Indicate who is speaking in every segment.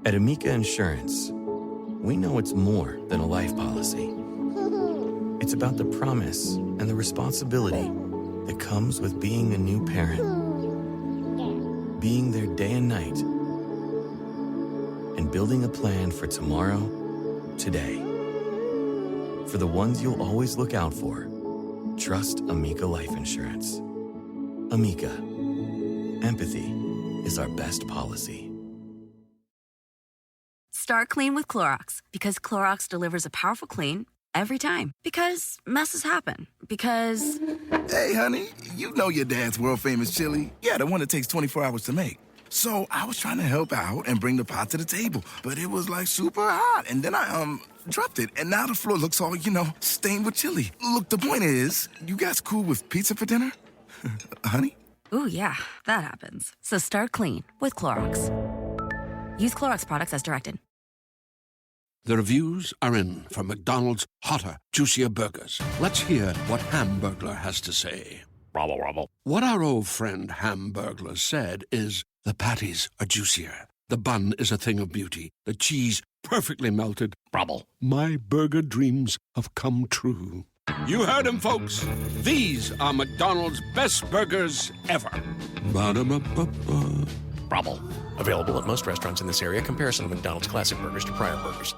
Speaker 1: At Amica Insurance, we know it's more than a life policy. It's about the promise and the responsibility that comes with being a new parent. Being there day and night. And building a plan for tomorrow, today. For the ones you'll always look out for, trust Amica Life Insurance. Amica. Empathy is our best policy.
Speaker 2: Start clean with Clorox, because Clorox delivers a powerful clean every time. Because messes happen. Because...
Speaker 3: Hey, honey, you know your dad's world-famous chili. Yeah, the one that takes 24 hours to make. So I was trying to help out and bring the pot to the table, but it was like super hot. And then I dropped it, and now the floor looks all, stained with chili. Look, the point is, you guys cool with pizza for dinner? Honey?
Speaker 2: Ooh, yeah, that happens. So start clean with Clorox. Use Clorox products as directed.
Speaker 4: The reviews are in for McDonald's hotter, juicier burgers. Let's hear what Hamburglar has to say.
Speaker 5: Rubble, rubble.
Speaker 4: What our old friend Hamburglar said is, the patties are juicier. The bun is a thing of beauty. The cheese perfectly melted.
Speaker 5: Rubble.
Speaker 4: My burger dreams have come true. You heard him, folks. These are McDonald's best burgers ever. Ba-da-ba-ba-ba.
Speaker 5: Rubble. Available at most restaurants in this area. Comparison of McDonald's classic burgers to prior burgers.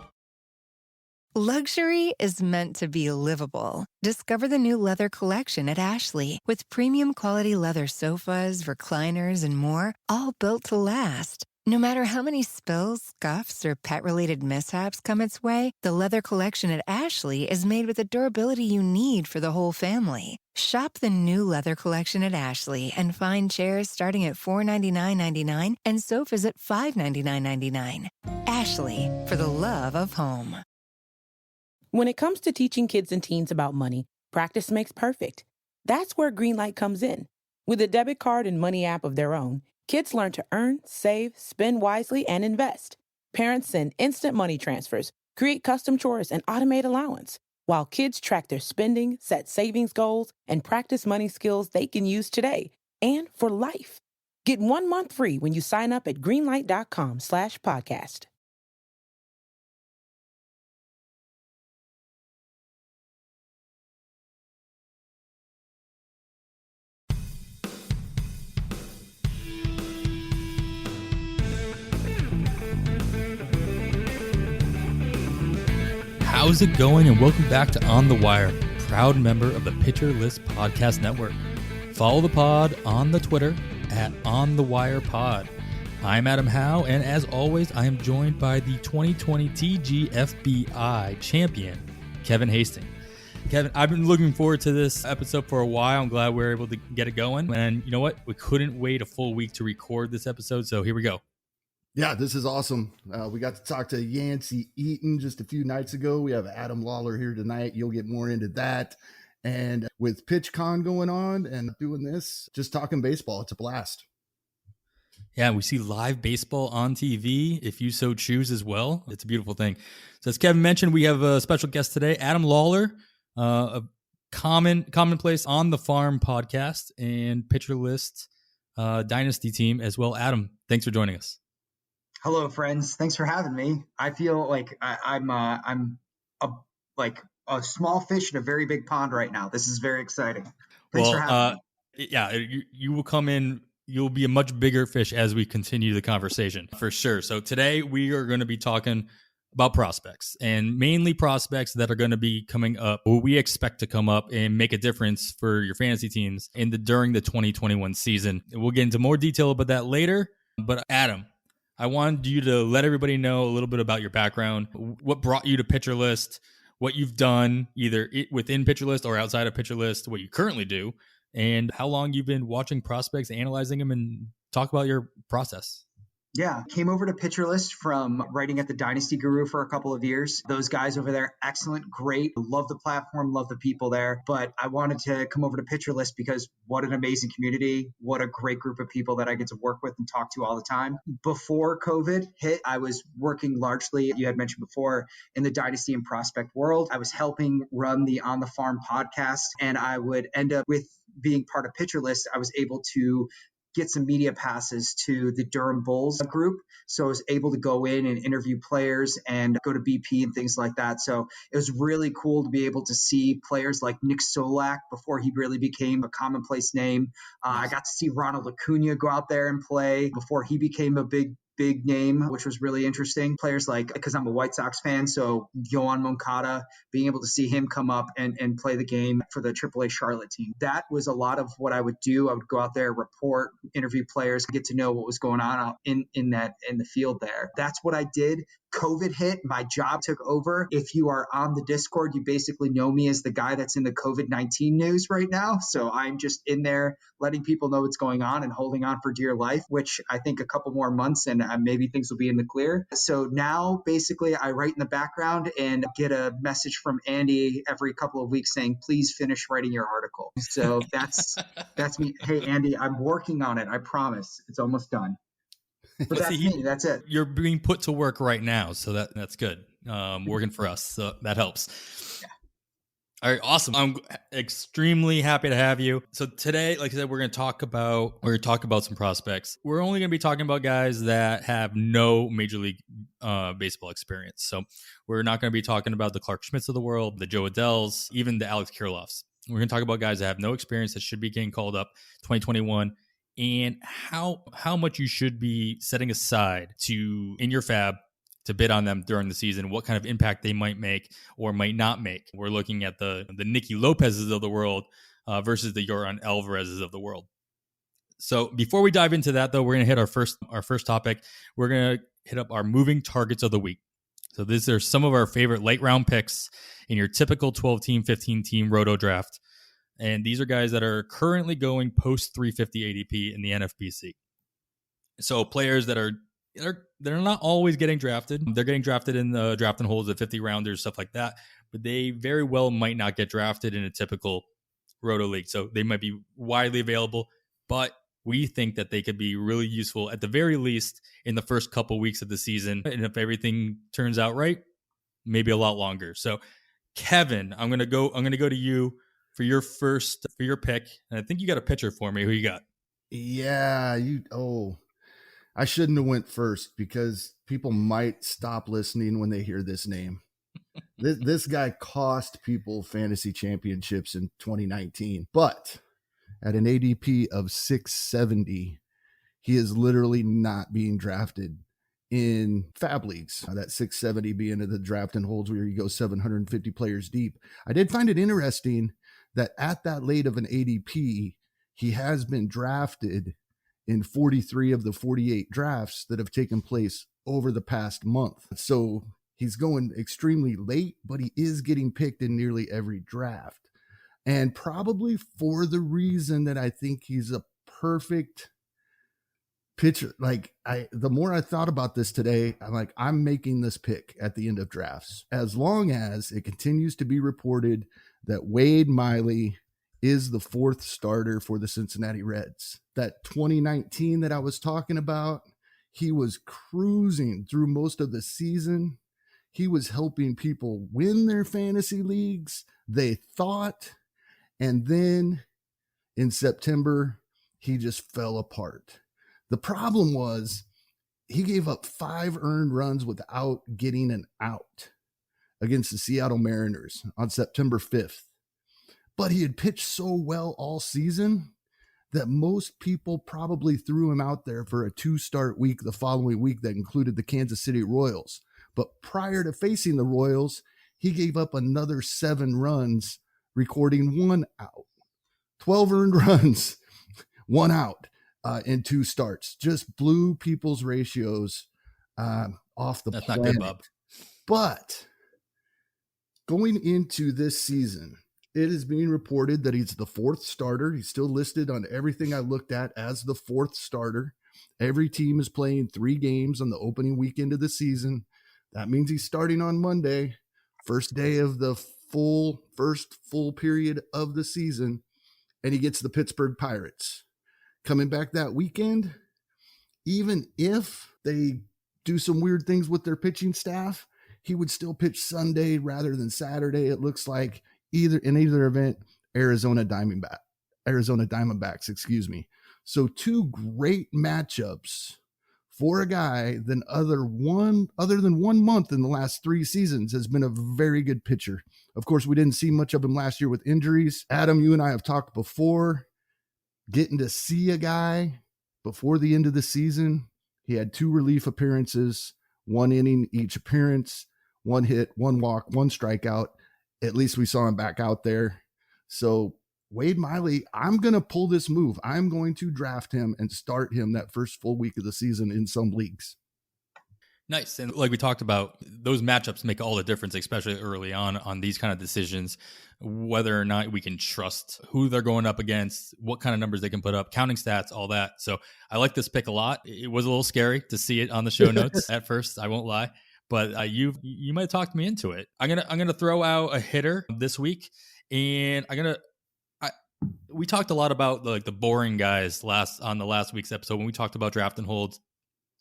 Speaker 6: Luxury is meant to be livable. Discover the new leather collection at Ashley with premium quality leather sofas, recliners, and more, all built to last. No matter how many spills, scuffs, or pet-related mishaps come its way, the leather collection at Ashley is made with the durability you need for the whole family. Shop the new leather collection at Ashley and find chairs starting at $499.99 and sofas at $599.99. Ashley, for the love of home.
Speaker 7: When it comes to teaching kids and teens about money, practice makes perfect. That's where Greenlight comes in. With a debit card and money app of their own, kids learn to earn, save, spend wisely, and invest. Parents send instant money transfers, create custom chores, and automate allowance, while kids track their spending, set savings goals, and practice money skills they can use today and for life. Get 1 month free when you sign up at greenlight.com/podcast.
Speaker 8: How's it going? And welcome back to On the Wire, proud member of the Pitcher List Podcast Network. Follow the pod on the Twitter at OnTheWirePod. I'm Adam Howe, and as always, I am joined by the 2020 TGFBI champion, Kevin Hastings. Kevin, I've been looking forward to this episode for a while. I'm glad we were able to get it going. And you know what? We couldn't wait a full week to record this episode, so here we go.
Speaker 9: Yeah, this is awesome. We got to talk to Yancey Eaton just a few nights ago. We have Adam Lawler here tonight. You'll get more into that. And with PitchCon going on and doing this, just talking baseball, it's a blast.
Speaker 8: Yeah, we see live baseball on TV if you so choose as well. It's a beautiful thing. So as Kevin mentioned, we have a special guest today, Adam Lawler, a commonplace on the farm podcast and Pitcher List Dynasty team as well. Adam, thanks for joining us.
Speaker 10: Hello, friends. Thanks for having me. I feel like I'm a small fish in a very big pond right now. This is very exciting. Thanks for having me.
Speaker 8: Yeah, you will come in. You'll be a much bigger fish as we continue the conversation, for sure. So today we are going to be talking about prospects, and mainly prospects that are going to be coming up, or we expect to come up and make a difference for your fantasy teams during the 2021 season. We'll get into more detail about that later. But Adam, I wanted you to let everybody know a little bit about your background, what brought you to Pitcher List, what you've done either within Pitcher List or outside of Pitcher List, what you currently do, and how long you've been watching prospects, analyzing them, and talk about your process.
Speaker 10: Yeah, came over to Pitcher List from writing at the Dynasty Guru for a couple of years. Those guys over there, excellent, great. Love the platform, love the people there. But I wanted to come over to Pitcher List because what an amazing community. What a great group of people that I get to work with and talk to all the time. Before COVID hit, I was working largely, you had mentioned before, in the Dynasty and prospect world. I was helping run the On the Farm podcast, and I would end up with being part of Pitcher List. I was able to get some media passes to the Durham Bulls group. So I was able to go in and interview players and go to BP and things like that. So it was really cool to be able to see players like Nick Solak before he really became a commonplace name. I got to see Ronald Acuna go out there and play before he became a big name, which was really interesting. Players like, because I'm a White Sox fan, so Yohan Moncada, being able to see him come up and play the game for the AAA Charlotte team. That was a lot of what I would do. I would go out there, report, interview players, get to know what was going on in the field there. That's what I did. COVID hit, my job took over. If you are on the Discord, you basically know me as the guy that's in the COVID-19 news right now. So I'm just in there letting people know what's going on and holding on for dear life, which I think a couple more months and maybe things will be in the clear. So now basically I write in the background and get a message from Andy every couple of weeks saying, please finish writing your article. So that's me. Hey, Andy, I'm working on it. I promise. It's almost done. But that's me. That's it.
Speaker 8: You're being put to work right now, so that's good. Working for us, so that helps. Yeah. All right, awesome. I'm extremely happy to have you. So today, like I said, we're going to talk about some prospects. We're only going to be talking about guys that have no Major League Baseball experience. So we're not going to be talking about the Clark Schmidts of the world, the Joe Adells, even the Alex Kirilloffs. We're going to talk about guys that have no experience that should be getting called up 2021. And how much you should be setting aside in your fab to bid on them during the season, what kind of impact they might make or might not make. We're looking at the Nicky Lopez's of the world versus the Yordan Alvarez's of the world. So before we dive into that, though, we're going to hit our first topic. We're going to hit up our moving targets of the week. So these are some of our favorite late round picks in your typical 12-team, 15-team roto draft. And these are guys that are currently going post 350 ADP in the NFBC. So players that are not always getting drafted. They're getting drafted in the drafting holes of 50 rounders, stuff like that. But they very well might not get drafted in a typical roto league. So they might be widely available, but we think that they could be really useful at the very least in the first couple weeks of the season. And if everything turns out right, maybe a lot longer. So Kevin, I'm gonna go to you for your pick. And I think you got a pitcher for me. Who you got?
Speaker 9: Yeah, I shouldn't have went first because people might stop listening when they hear this name. This guy cost people fantasy championships in 2019, but at an ADP of 670, he is literally not being drafted in fab leagues. That 670 being at the draft and holds where you go 750 players deep. I did find it interesting that at that late of an ADP, he has been drafted in 43 of the 48 drafts that have taken place over the past month. So he's going extremely late, but he is getting picked in nearly every draft. And probably for the reason that I think he's a perfect pitcher. The more I thought about this today, I'm making this pick at the end of drafts, as long as it continues to be reported that Wade Miley is the fourth starter for the Cincinnati Reds. That 2019 that I was talking about, he was cruising through most of the season. He was helping people win their fantasy leagues, they thought. And then in September, he just fell apart. The problem was he gave up 5 earned runs without getting an out against the Seattle Mariners on September 5th. But he had pitched so well all season that most people probably threw him out there for a 2-start week the following week that included the Kansas City Royals. But prior to facing the Royals, he gave up another 7 runs, recording 1 out. 12 earned runs, 1 out in 2 starts. Just blew people's ratios off the planet. That's not good, Bob. But going into this season, it is being reported that he's the 4th starter. He's still listed on everything I looked at as the 4th starter. Every team is playing 3 games on the opening weekend of the season. That means he's starting on Monday, first day of the first full period of the season, and he gets the Pittsburgh Pirates. Coming back that weekend, even if they do some weird things with their pitching staff, he would still pitch Sunday rather than Saturday. It looks like in either event, Arizona Diamondbacks, excuse me. So 2 great matchups for a guy other than 1 month in the last 3 seasons has been a very good pitcher. Of course, we didn't see much of him last year with injuries. Adam, you and I have talked before, getting to see a guy before the end of the season. He had 2 relief appearances, 1 inning each appearance, 1 hit, 1 walk, 1 strikeout. At least we saw him back out there. So Wade Miley, I'm going to pull this move. I'm going to draft him and start him that first full week of the season in some leagues.
Speaker 8: Nice. And like we talked about, those matchups make all the difference, especially early on these kind of decisions, whether or not we can trust who they're going up against, what kind of numbers they can put up, counting stats, all that. So I like this pick a lot. It was a little scary to see it on the show notes at first, I won't lie, but you might have talked me into it. I'm gonna throw out a hitter this week, and we talked a lot about the boring guys on the last week's episode when we talked about draft and holds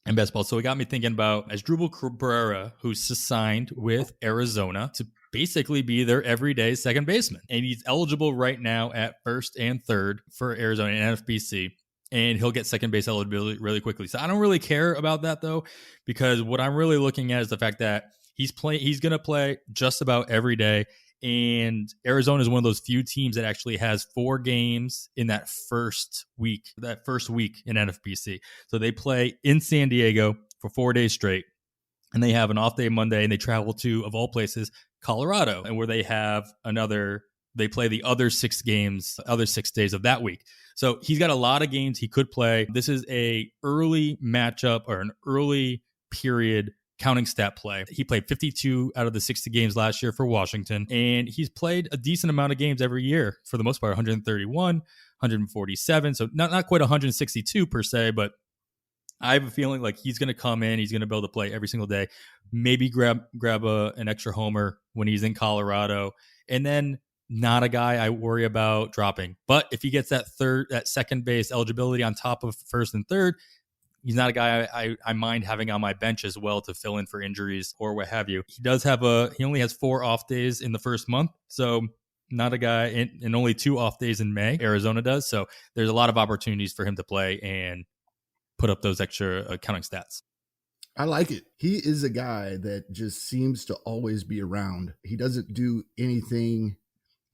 Speaker 8: and best ball. So it got me thinking about Asdrubal Cabrera, who's just signed with Arizona to basically be their everyday second baseman. And he's eligible right now at first and third for Arizona and NFBC. And he'll get second base eligibility really quickly. So I don't really care about that, though, because what I'm really looking at is the fact that he's going to play just about every day. And Arizona is one of those few teams that actually has 4 games in that first week in NFBC. So they play in San Diego for 4 days straight, and they have an off day Monday, and they travel to, of all places, Colorado, and where they play the other 6 days of that week. So he's got a lot of games he could play. This is a early matchup or an early period counting stat play. He played 52 out of the 60 games last year for Washington, and he's played a decent amount of games every year for the most part, 131, 147. So not quite 162 per se, but I have a feeling like he's going to come in, he's going to be able to play every single day, maybe grab an extra homer when he's in Colorado, and then not a guy I worry about dropping. But if he gets that second base eligibility on top of first and third, he's not a guy I mind having on my bench as well to fill in for injuries or what have you. He only has 4 off days in the first month. So not a guy and only 2 off days in May. Arizona does. So there's a lot of opportunities for him to play and put up those extra counting stats.
Speaker 9: I like it. He is a guy that just seems to always be around. He doesn't do anything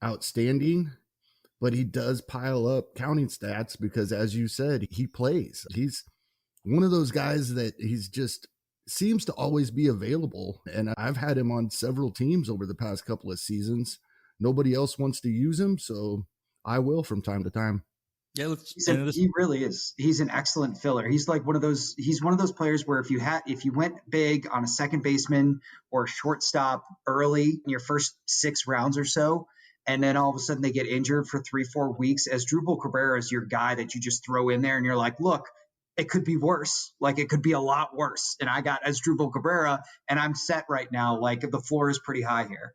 Speaker 9: outstanding, but he does pile up counting stats because, as you said, he plays. He's one of those guys that he's just seems to always be available. And I've had him on several teams over the past couple of seasons. Nobody else wants to use him, so I will from time to time.
Speaker 10: Yeah, he really is. He's an excellent filler. He's like one of those players where if you went big on a second baseman or a shortstop early in your first 6 rounds or so, and then all of a sudden they get injured for 3-4 weeks, Asdrubal Cabrera is your guy that you just throw in there and you're like, look, it could be worse. Like, it could be a lot worse. And I got Asdrubal Cabrera, and I'm set right now. Like, the floor is pretty high here.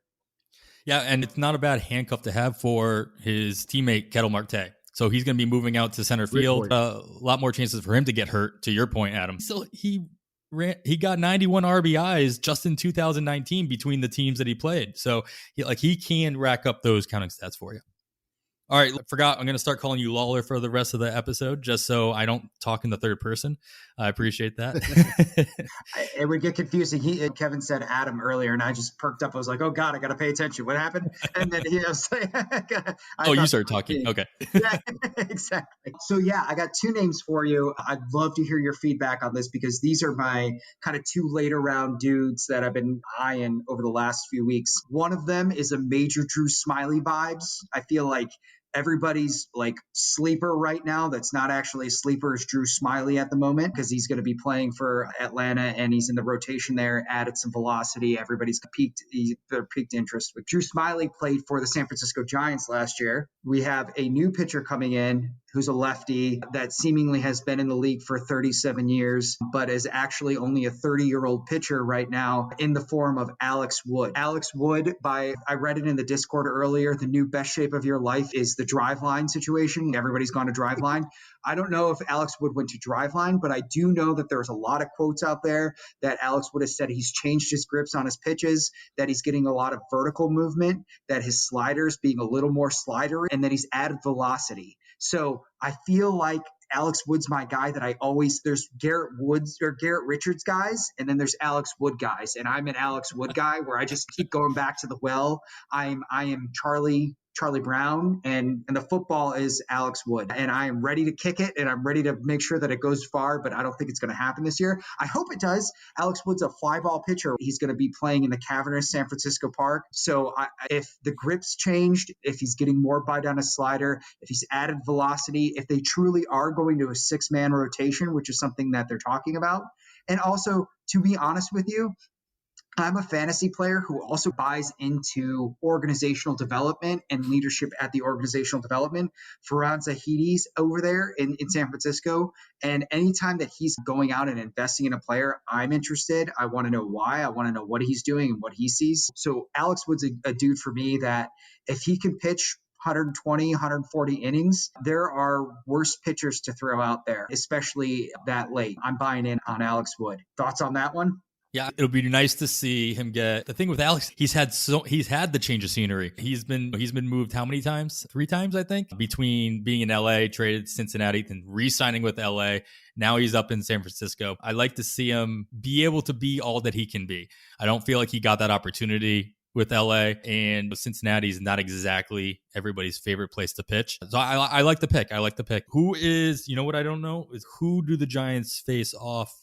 Speaker 8: Yeah, and it's not a bad handcuff to have for his teammate, Ketel Marte. So he's going to be moving out to center field. A lot more chances for him to get hurt, to your point, Adam. So he got 91 RBIs just in 2019 between the teams that he played. So he can rack up those counting stats for you. All right, I forgot. I'm going to start calling you Lawler for the rest of the episode, just so I don't talk in the third person. I appreciate that.
Speaker 10: It would get confusing. Kevin said Adam earlier, and I just perked up. I was like, oh, God, I got to pay attention. What happened? And then he was like,
Speaker 8: you started talking. Okay.
Speaker 10: Yeah, exactly. So, yeah, I got 2 names for you. I'd love to hear your feedback on this because these are my kind of 2 later round dudes that I've been eyeing over the last few weeks. One of them is a major Drew Smyly vibes. I feel like everybody's like sleeper right now that's not actually a sleeper is Drew Smyly at the moment because he's going to be playing for Atlanta and he's in the rotation there, added some velocity. Everybody's peaked interest. But Drew Smyly played for the San Francisco Giants last year. We have a new pitcher coming in who's a lefty that seemingly has been in the league for 37 years, but is actually only a 30-year-old pitcher right now in the form of Alex Wood. Alex Wood, I read it in the Discord earlier, the new best shape of your life is the drive line situation. Everybody's gone to drive line. I don't know if Alex Wood went to drive line, but I do know that there's a lot of quotes out there that Alex Wood has said he's changed his grips on his pitches, that he's getting a lot of vertical movement, that his sliders being a little more slidery, and that he's added velocity. So I feel like Alex Wood's my guy that there's Garrett Richards guys, and then there's Alex Wood guys. And I'm an Alex Wood guy where I just keep going back to the well. I am Charlie Brown, and the football is Alex Wood. And I am ready to kick it, and I'm ready to make sure that it goes far, but I don't think it's going to happen this year. I hope it does. Alex Wood's a fly ball pitcher. He's going to be playing in the cavernous San Francisco Park. So if the grip's changed, if he's getting more bite on his slider, if he's added velocity, if they truly are going to a 6-man rotation, which is something that they're talking about. And also, to be honest with you, I'm a fantasy player who also buys into organizational development and leadership at the organizational development. Farhan Zahidi's over there in San Francisco. And anytime that he's going out and investing in a player, I'm interested. I want to know why. I want to know what he's doing and what he sees. So Alex Wood's a dude for me that if he can pitch 120, 140 innings, there are worse pitchers to throw out there, especially that late. I'm buying in on Alex Wood. Thoughts on that one?
Speaker 8: Yeah, it'll be nice to see him get. The thing with Alex, he's had the change of scenery. He's been moved how many times? 3 times, I think, between being in LA, traded to Cincinnati, then re-signing with LA. Now he's up in San Francisco. I like to see him be able to be all that he can be. I don't feel like he got that opportunity with LA, and Cincinnati is not exactly everybody's favorite place to pitch. So I like the pick. Who is, what I don't know is who do the Giants face off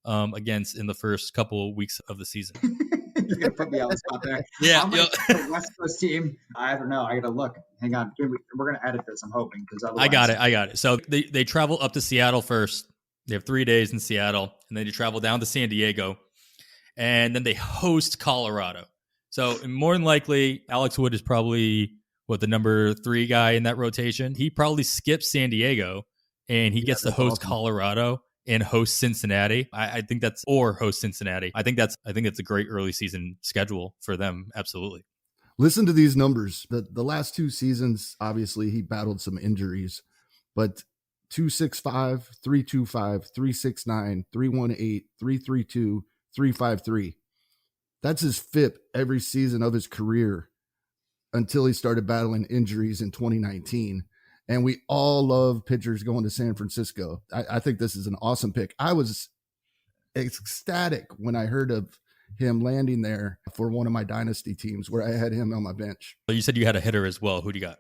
Speaker 8: against in the first couple of weeks of the season?
Speaker 10: You're going to put me on the spot there.
Speaker 8: Yeah.
Speaker 10: The West Coast team, I don't know. I got to look. Hang on. We're going to edit this, I'm hoping.
Speaker 8: I got it. So they travel up to Seattle first. They have 3 days in Seattle, and then they travel down to San Diego, and then they host Colorado. So more than likely, Alex Wood is probably the number 3 guy in that rotation. He probably skips San Diego, and he gets to host Colorado and host Cincinnati. I think that's host Cincinnati. I think that's a great early season schedule for them. Absolutely.
Speaker 9: Listen to these numbers. The last 2 seasons, obviously, he battled some injuries, but 265, 325, 369, 318, 332, 353. That's his FIP every season of his career until he started battling injuries in 2019. And we all love pitchers going to San Francisco. I think this is an awesome pick. I was ecstatic when I heard of him landing there for one of my dynasty teams where I had him on my bench.
Speaker 8: So you said you had a hitter as well. Who do you got?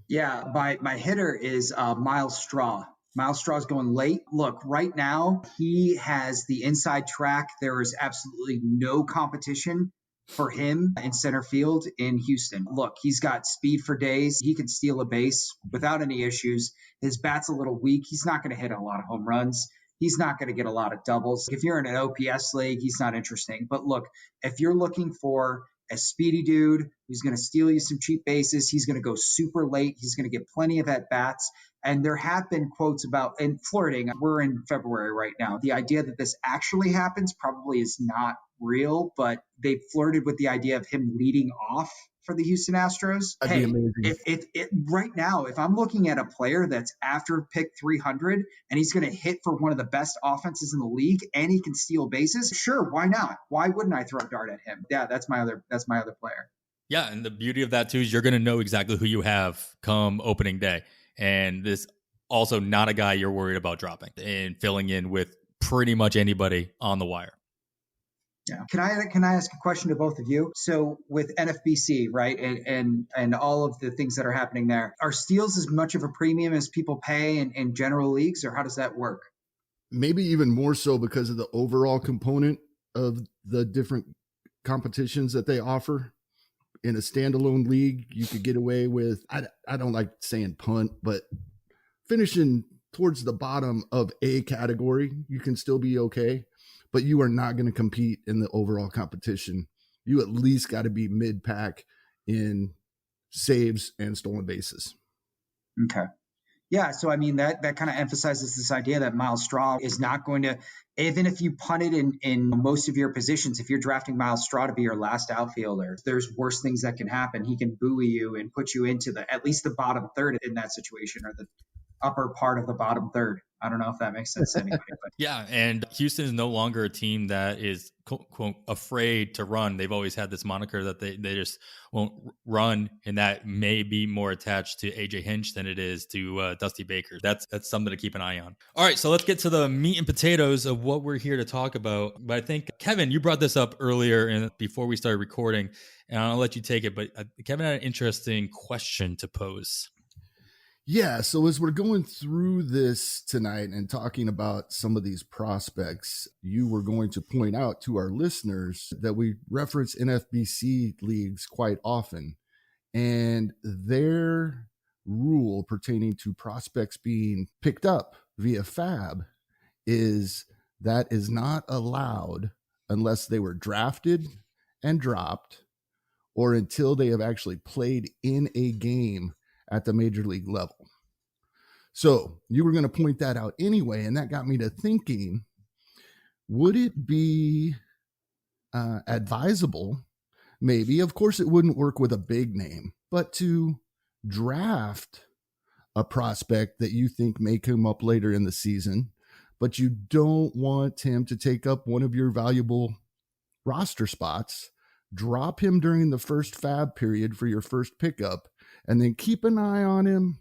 Speaker 10: Yeah, my hitter is Myles Straw. Myles Straw is going late. Look, right now, he has the inside track. There is absolutely no competition for him in center field in Houston. Look, he's got speed for days. He can steal a base without any issues. His bat's a little weak. He's not going to hit a lot of home runs. He's not going to get a lot of doubles. If you're in an OPS league, he's not interesting. But look, if you're looking for a speedy dude who's going to steal you some cheap bases, he's going to go super late. He's going to get plenty of at-bats. And there have been quotes about, and flirting, we're in February right now. The idea that this actually happens probably is not real, but they flirted with the idea of him leading off for the Houston Astros.
Speaker 9: That'd be amazing.
Speaker 10: If right now, if I'm looking at a player that's after pick 300 and he's going to hit for one of the best offenses in the league and he can steal bases, sure, why not? Why wouldn't I throw a dart at him? Yeah, that's my other player.
Speaker 8: Yeah, and the beauty of that too is you're going to know exactly who you have come opening day. And this also not a guy you're worried about dropping and filling in with pretty much anybody on the wire.
Speaker 10: Yeah. Can I ask a question to both of you? So with NFBC, right, and all of the things that are happening there, are steals as much of a premium as people pay in general leagues, or how does that work?
Speaker 9: Maybe even more so because of the overall component of the different competitions that they offer. In a standalone league, you could get away with, I don't like saying punt, but finishing towards the bottom of a category, you can still be okay, but you are not going to compete in the overall competition. You at least got to be mid-pack in saves and stolen bases.
Speaker 10: Okay. Yeah, so I mean, that kind of emphasizes this idea that Myles Straw is not going to, even if you punted in most of your positions, if you're drafting Myles Straw to be your last outfielder, there's worse things that can happen. He can buoy you and put you into at least the bottom third in that situation, or the upper part of the bottom third. I don't know if that makes sense to anybody. But
Speaker 8: Yeah, and Houston is no longer a team that is quote, quote, afraid to run. They've always had this moniker that they just won't run, and that may be more attached to AJ Hinch than it is to Dusty Baker. That's something to keep an eye on. All right, so let's get to the meat and potatoes of what we're here to talk about. But I think, Kevin, you brought this up earlier and before we started recording, and I'll let you take it. But Kevin had an interesting question to pose.
Speaker 9: Yeah, so as we're going through this tonight and talking about some of these prospects, you were going to point out to our listeners that we reference NFBC leagues quite often, and their rule pertaining to prospects being picked up via FAB is that is not allowed unless they were drafted and dropped or until they have actually played in a game at the major league level. So you were going to point that out anyway, and that got me to thinking, would it be advisable, maybe, of course it wouldn't work with a big name, but to draft a prospect that you think may come up later in the season, but you don't want him to take up one of your valuable roster spots, drop him during the first FAB period for your first pickup, and then keep an eye on him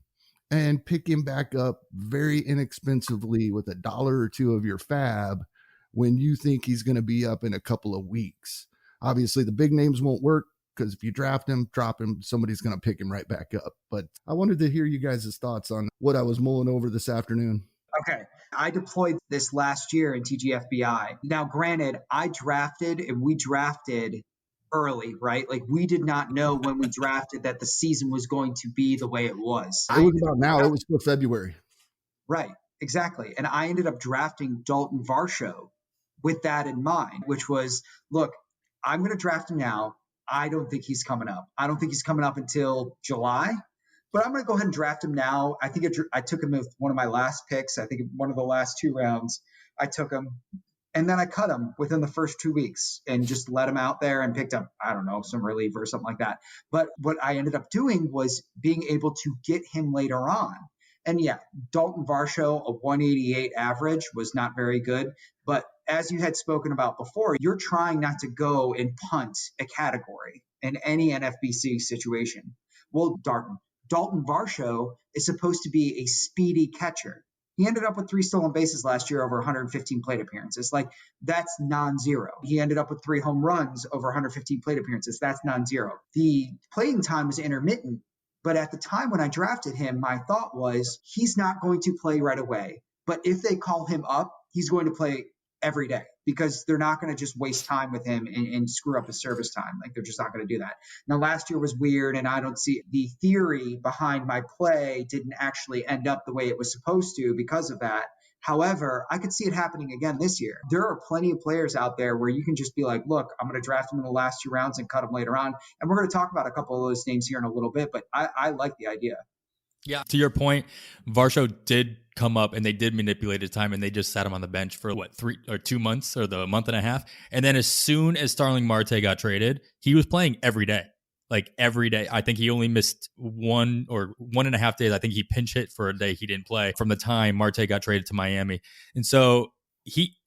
Speaker 9: and pick him back up very inexpensively with $1 or $2 of your FAB when you think he's going to be up in a couple of weeks. Obviously, the big names won't work because if you draft him, drop him, somebody's going to pick him right back up. But I wanted to hear you guys' thoughts on what I was mulling over this afternoon.
Speaker 10: Okay. I deployed this last year in TGFBI. Now, granted, I drafted and we drafted early, right? Like we did not know when we drafted that the season was going to be the way it was.
Speaker 9: It was about now. It was still February.
Speaker 10: Right. Exactly. And I ended up drafting Dalton Varsho with that in mind, which was, look, I'm going to draft him now. I don't think he's coming up. I don't think he's coming up until July, but I'm going to go ahead and draft him now. I think I took him with one of my last picks. I think one of the last 2 rounds I took him. And then I cut him within the first 2 weeks and just let him out there and picked up, I don't know, some reliever or something like that. But what I ended up doing was being able to get him later on. And yeah, Dalton Varsho, a 188 average was not very good. But as you had spoken about before, you're trying not to go and punt a category in any NFBC situation. Well, Dalton Varsho is supposed to be a speedy catcher. He ended up with 3 stolen bases last year over 115 plate appearances. Like, that's non-zero. He ended up with 3 home runs over 115 plate appearances. That's non-zero. The playing time was intermittent, but at the time when I drafted him, my thought was he's not going to play right away. But if they call him up, he's going to play every day because they're not going to just waste time with him and screw up his service time. Like, they're just not going to do that. Now, last year was weird, and I don't see the theory behind my play didn't actually end up the way it was supposed to because of that. However, I could see it happening again this year. There are plenty of players out there where you can just be like, look, I'm going to draft him in the last 2 rounds and cut him later on. And we're going to talk about a couple of those names here in a little bit, but I like the idea.
Speaker 8: Yeah. To your point, Varsho did come up and they did manipulate his time and they just sat him on the bench for 3 or 2 months or the month and a half. And then as soon as Starling Marte got traded, he was playing every day. Like every day. I think he only missed 1 or 1.5 days. I think he pinch hit for a day he didn't play from the time Marte got traded to Miami. And so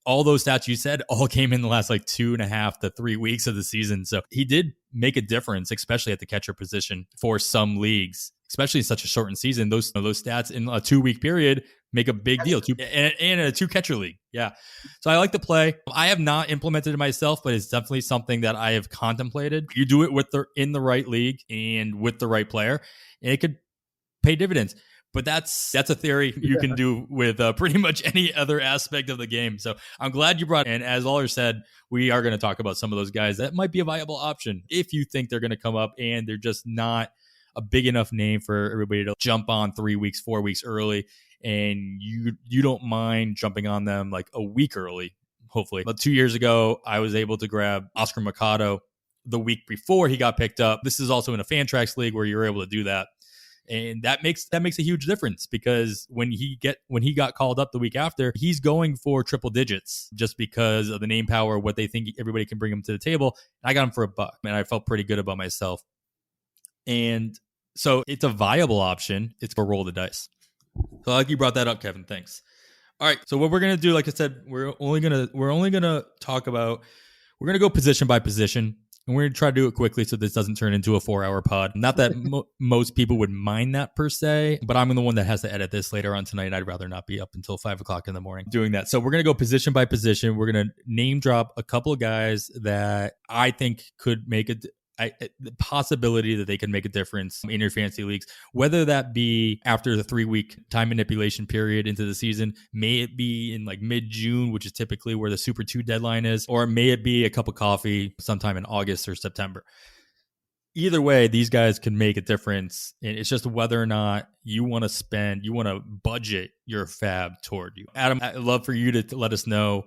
Speaker 8: all those stats you said all came in the last 2.5 to 3 weeks of the season. So he did make a difference, especially at the catcher position for some leagues, especially in such a shortened season. Those stats in a 2-week period make a big deal. And in a 2-catcher league. Yeah. So I like the play. I have not implemented it myself, but it's definitely something that I have contemplated. You do it in the right league and with the right player, and it could pay dividends. But that's a theory you can do with pretty much any other aspect of the game. So I'm glad you brought it. And as Lawler said, we are going to talk about some of those guys that might be a viable option if you think they're going to come up and they're just not a big enough name for everybody to jump on 3 weeks, 4 weeks early. And you don't mind jumping on them a week early, hopefully. But 2 years ago, I was able to grab Oscar Mercado the week before he got picked up. This is also in a Fantrax league where you're able to do that. And that makes a huge difference because when he got called up the week after, he's going for triple digits just because of the name power, what they think everybody can bring him to the table. I got him for $1, and I felt pretty good about myself. And so it's a viable option. It's a roll the dice. So like you brought that up, Kevin. Thanks. All right. So what we're gonna do, like I said, we're only gonna talk about. We're gonna go position by position, and we're gonna try to do it quickly so this doesn't turn into a 4-hour pod. Not that most people would mind that per se, but I'm the one that has to edit this later on tonight. And I'd rather not be up until 5 o'clock in the morning doing that. So we're gonna go position by position. We're gonna name drop a couple of guys that I think could make the possibility that they can make a difference in your fantasy leagues, whether that be after the 3-week time manipulation period into the season, may it be in like mid-June, which is typically where the Super 2 deadline is, or may it be a cup of coffee sometime in August or September. Either way, these guys can make a difference. And it's just whether or not you want to budget your fab toward you. Adam, I'd love for you to let us know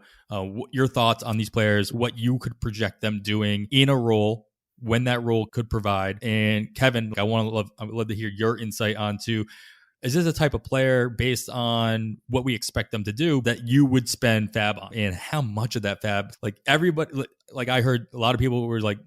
Speaker 8: your thoughts on these players, what you could project them doing in a role, when that role could provide. And Kevin, I would love to hear your insight onto, is this a type of player based on what we expect them to do that you would spend fab on, and how much of that fab? Like everybody, like I heard a lot of people were like,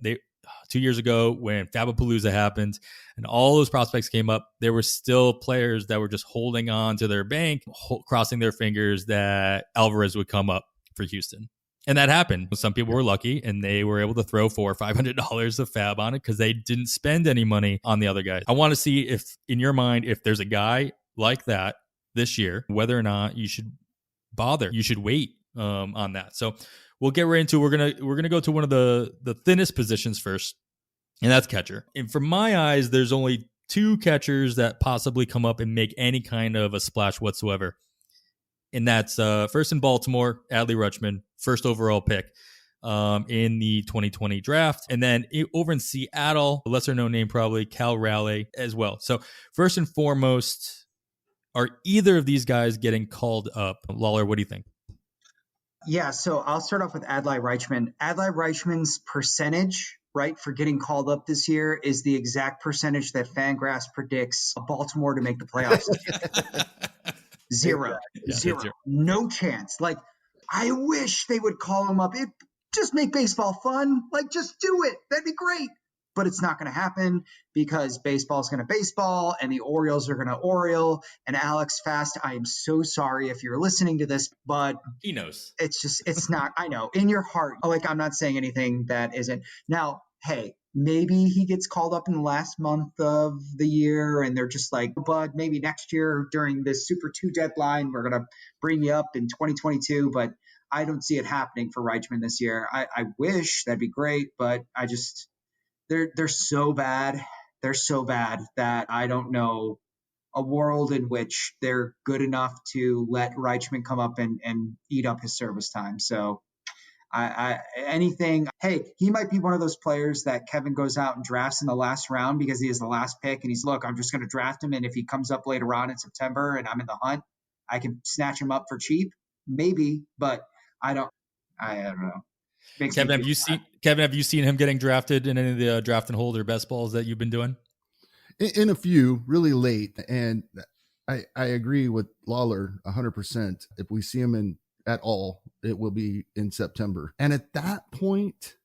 Speaker 8: 2 years ago when Fabapalooza happened and all those prospects came up, there were still players that were just holding on to their bank, crossing their fingers that Alvarez would come up for Houston. And that happened. Some people were lucky and they were able to throw $400 or $500 of fab on it because they didn't spend any money on the other guys. I want to see if, in your mind, if there's a guy like that this year, whether or not you should bother. You should wait on that. So we'll get right into it. We're gonna go to one of the thinnest positions first, and that's catcher. And from my eyes, there's only 2 catchers that possibly come up and make any kind of a splash whatsoever. And that's first in Baltimore, Adley Rutschman, first overall pick in the 2020 draft. And then over in Seattle, a lesser known name probably, Raleigh as well. So first and foremost, are either of these guys getting called up? Lawler, what do you think?
Speaker 10: Yeah, so I'll start off with Adley Rutschman. Adley Rutschman's percentage, right, for getting called up this year is the exact percentage that Fangraphs predicts Baltimore to make the playoffs. Zero. No chance. Like, I wish they would call him up. Just make baseball fun. Like, just do it. That'd be great. But it's not going to happen because baseball's going to baseball and the Orioles are going to Oriole. And Alex Fast, I am so sorry if you're listening to this, but
Speaker 8: he knows.
Speaker 10: It's not, I know, in your heart. Like, I'm not saying anything that isn't. Now, hey, maybe he gets called up in the last month of the year and they're just like, bud, maybe next year during this Super 2 deadline, we're going to bring you up in 2022. But I don't see it happening for Rutschman this year. I wish that'd be great, but I just, they're so bad. They're so bad that I don't know a world in which they're good enough to let Rutschman come up and eat up his service time. So hey, he might be one of those players that Kevin goes out and drafts in the last round because he has the last pick and I'm just going to draft him. And if he comes up later on in September and I'm in the hunt, I can snatch him up for cheap, maybe, but I don't know.
Speaker 8: Kevin, have you seen him getting drafted in any of the draft and hold or best balls that you've been doing?
Speaker 9: In a few, really late. And I agree with Lawler 100%. If we see him at all, it will be in September. And at that point,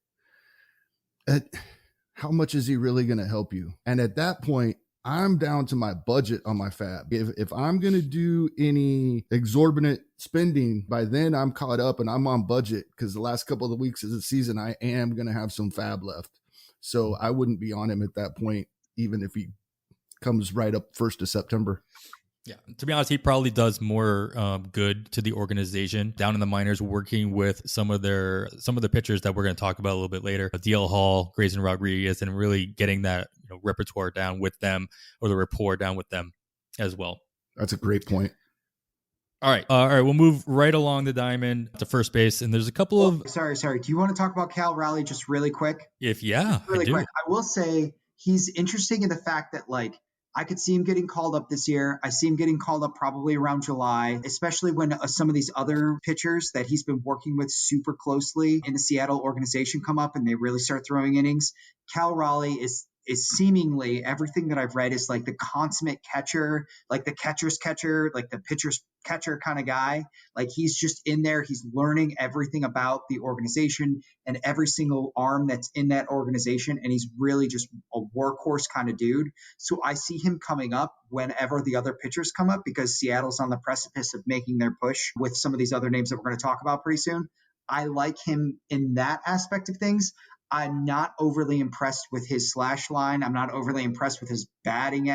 Speaker 9: how much is he really going to help you? And at that point, I'm down to my budget on my fab. If I'm going to do any exorbitant spending, by then I'm caught up and I'm on budget because the last couple of weeks of the season, I am going to have some fab left. So I wouldn't be on him at that point, even if he comes right up 1st of September.
Speaker 8: Yeah, to be honest, he probably does more good to the organization down in the minors, working with some of the pitchers that we're going to talk about a little bit later, DL Hall, Grayson Rodriguez, and really getting that repertoire down with them, or the rapport down with them as well.
Speaker 9: That's a great point.
Speaker 8: All right, we'll move right along the diamond to first base, and there's a couple of.
Speaker 10: Sorry. Do you want to talk about Raleigh just really quick?
Speaker 8: Really quick.
Speaker 10: I will say he's interesting in the fact that I could see him getting called up this year. I see him getting called up probably around July, especially when some of these other pitchers that he's been working with super closely in the Seattle organization come up and they really start throwing innings. Raleigh is is seemingly everything that I've read is like the consummate catcher, like the catcher's catcher, like the pitcher's catcher kind of guy. Like he's just in there. He's learning everything about the organization and every single arm that's in that organization. And he's really just a workhorse kind of dude. So I see him coming up whenever the other pitchers come up, because Seattle's on the precipice of making their push with some of these other names that we're going to talk about pretty soon. I like him in that aspect of things. I'm not overly impressed with his slash line. I'm not overly impressed with his batting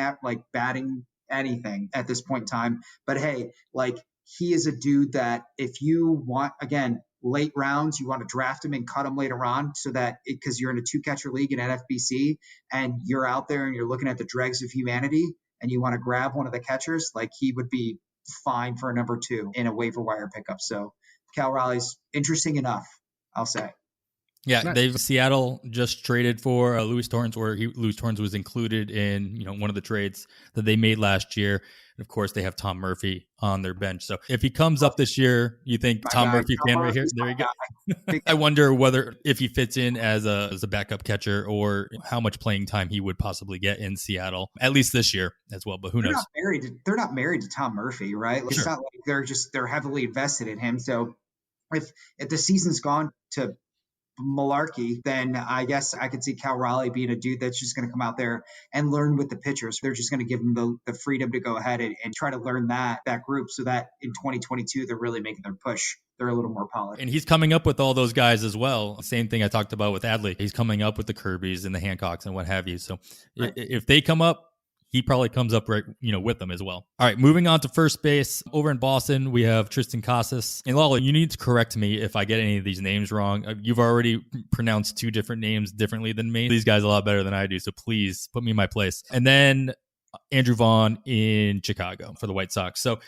Speaker 10: anything at this point in time. But hey, like he is a dude that if you want, again, late rounds, you want to draft him and cut him later on, so that because you're in a 2-catcher league in NFBC and you're out there and you're looking at the dregs of humanity and you want to grab one of the catchers, like he would be fine for a number 2 in a waiver wire pickup. So Cal Raleigh's interesting enough, I'll say.
Speaker 8: Yeah, Seattle just traded for Luis Torrens, or Luis Torrens was included in one of the trades that they made last year. And of course, they have Tom Murphy on their bench. So if he comes up this year, you think Tom Murphy fan right here? There you go. I wonder whether if he fits in as a backup catcher, or how much playing time he would possibly get in Seattle, at least this year as well. But who knows?
Speaker 10: They're not married to Tom Murphy, right? Like, it's not like they're heavily invested in him. So if the season's gone to malarkey, then I guess I could see Cal Raleigh being a dude that's just going to come out there and learn with the pitchers. They're just going to give him the freedom to go ahead and try to learn that group, so that in 2022 they're really making their push. They're a little more polished.
Speaker 8: And he's coming up with all those guys as well. Same thing I talked about with Adley. He's coming up with the Kirbys and the Hancocks and what have you. So if they come up, he probably comes up right, with them as well. All right, moving on to first base. Over in Boston, we have Triston Casas. And Lawler, you need to correct me if I get any of these names wrong. You've already pronounced 2 different names differently than me. These guys a lot better than I do, so please put me in my place. And then Andrew Vaughn in Chicago for the White Sox. So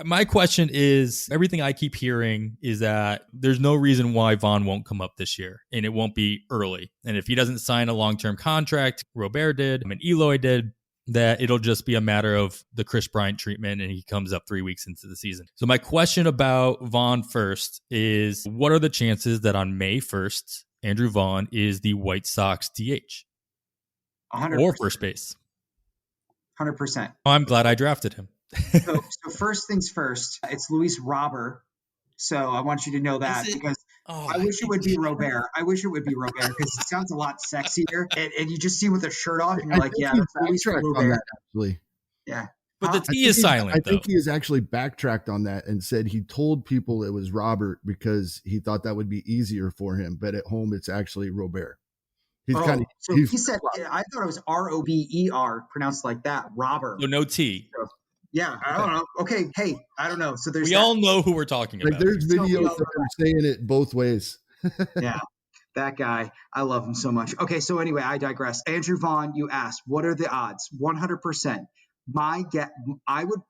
Speaker 8: my question is, everything I keep hearing is that there's no reason why Vaughn won't come up this year, and it won't be early. And if he doesn't sign a long-term contract, Robert did, and Eloy did, that it'll just be a matter of the Chris Bryant treatment, and he comes up 3 weeks into the season. So my question about Vaughn first is, what are the chances that on May 1st, Andrew Vaughn is the White Sox DH?
Speaker 10: 100%.
Speaker 8: Or first base?
Speaker 10: 100%.
Speaker 8: I'm glad I drafted him.
Speaker 10: So first things first, it's Luis Robert. So I want you to know that, because I wish it would be Robert. Because it sounds a lot sexier. And you just see him with a shirt off and you're like, yeah, that's Luis Robert.
Speaker 9: Actually.
Speaker 10: Yeah.
Speaker 8: But the T is silent,
Speaker 9: I think he has actually backtracked on that and said he told people it was Robert because he thought that would be easier for him. But at home, it's actually Robert. He
Speaker 10: said, I thought it was Rober, pronounced like that, Robert.
Speaker 8: So no T.
Speaker 10: So, yeah, I don't know. Okay, hey, I don't know. So
Speaker 8: we all know who we're talking about.
Speaker 9: Like there's videos of him saying it both ways.
Speaker 10: Yeah, that guy, I love him so much. Okay, so anyway, I digress. Andrew Vaughn, you asked, what are the odds? 100%. My get, I would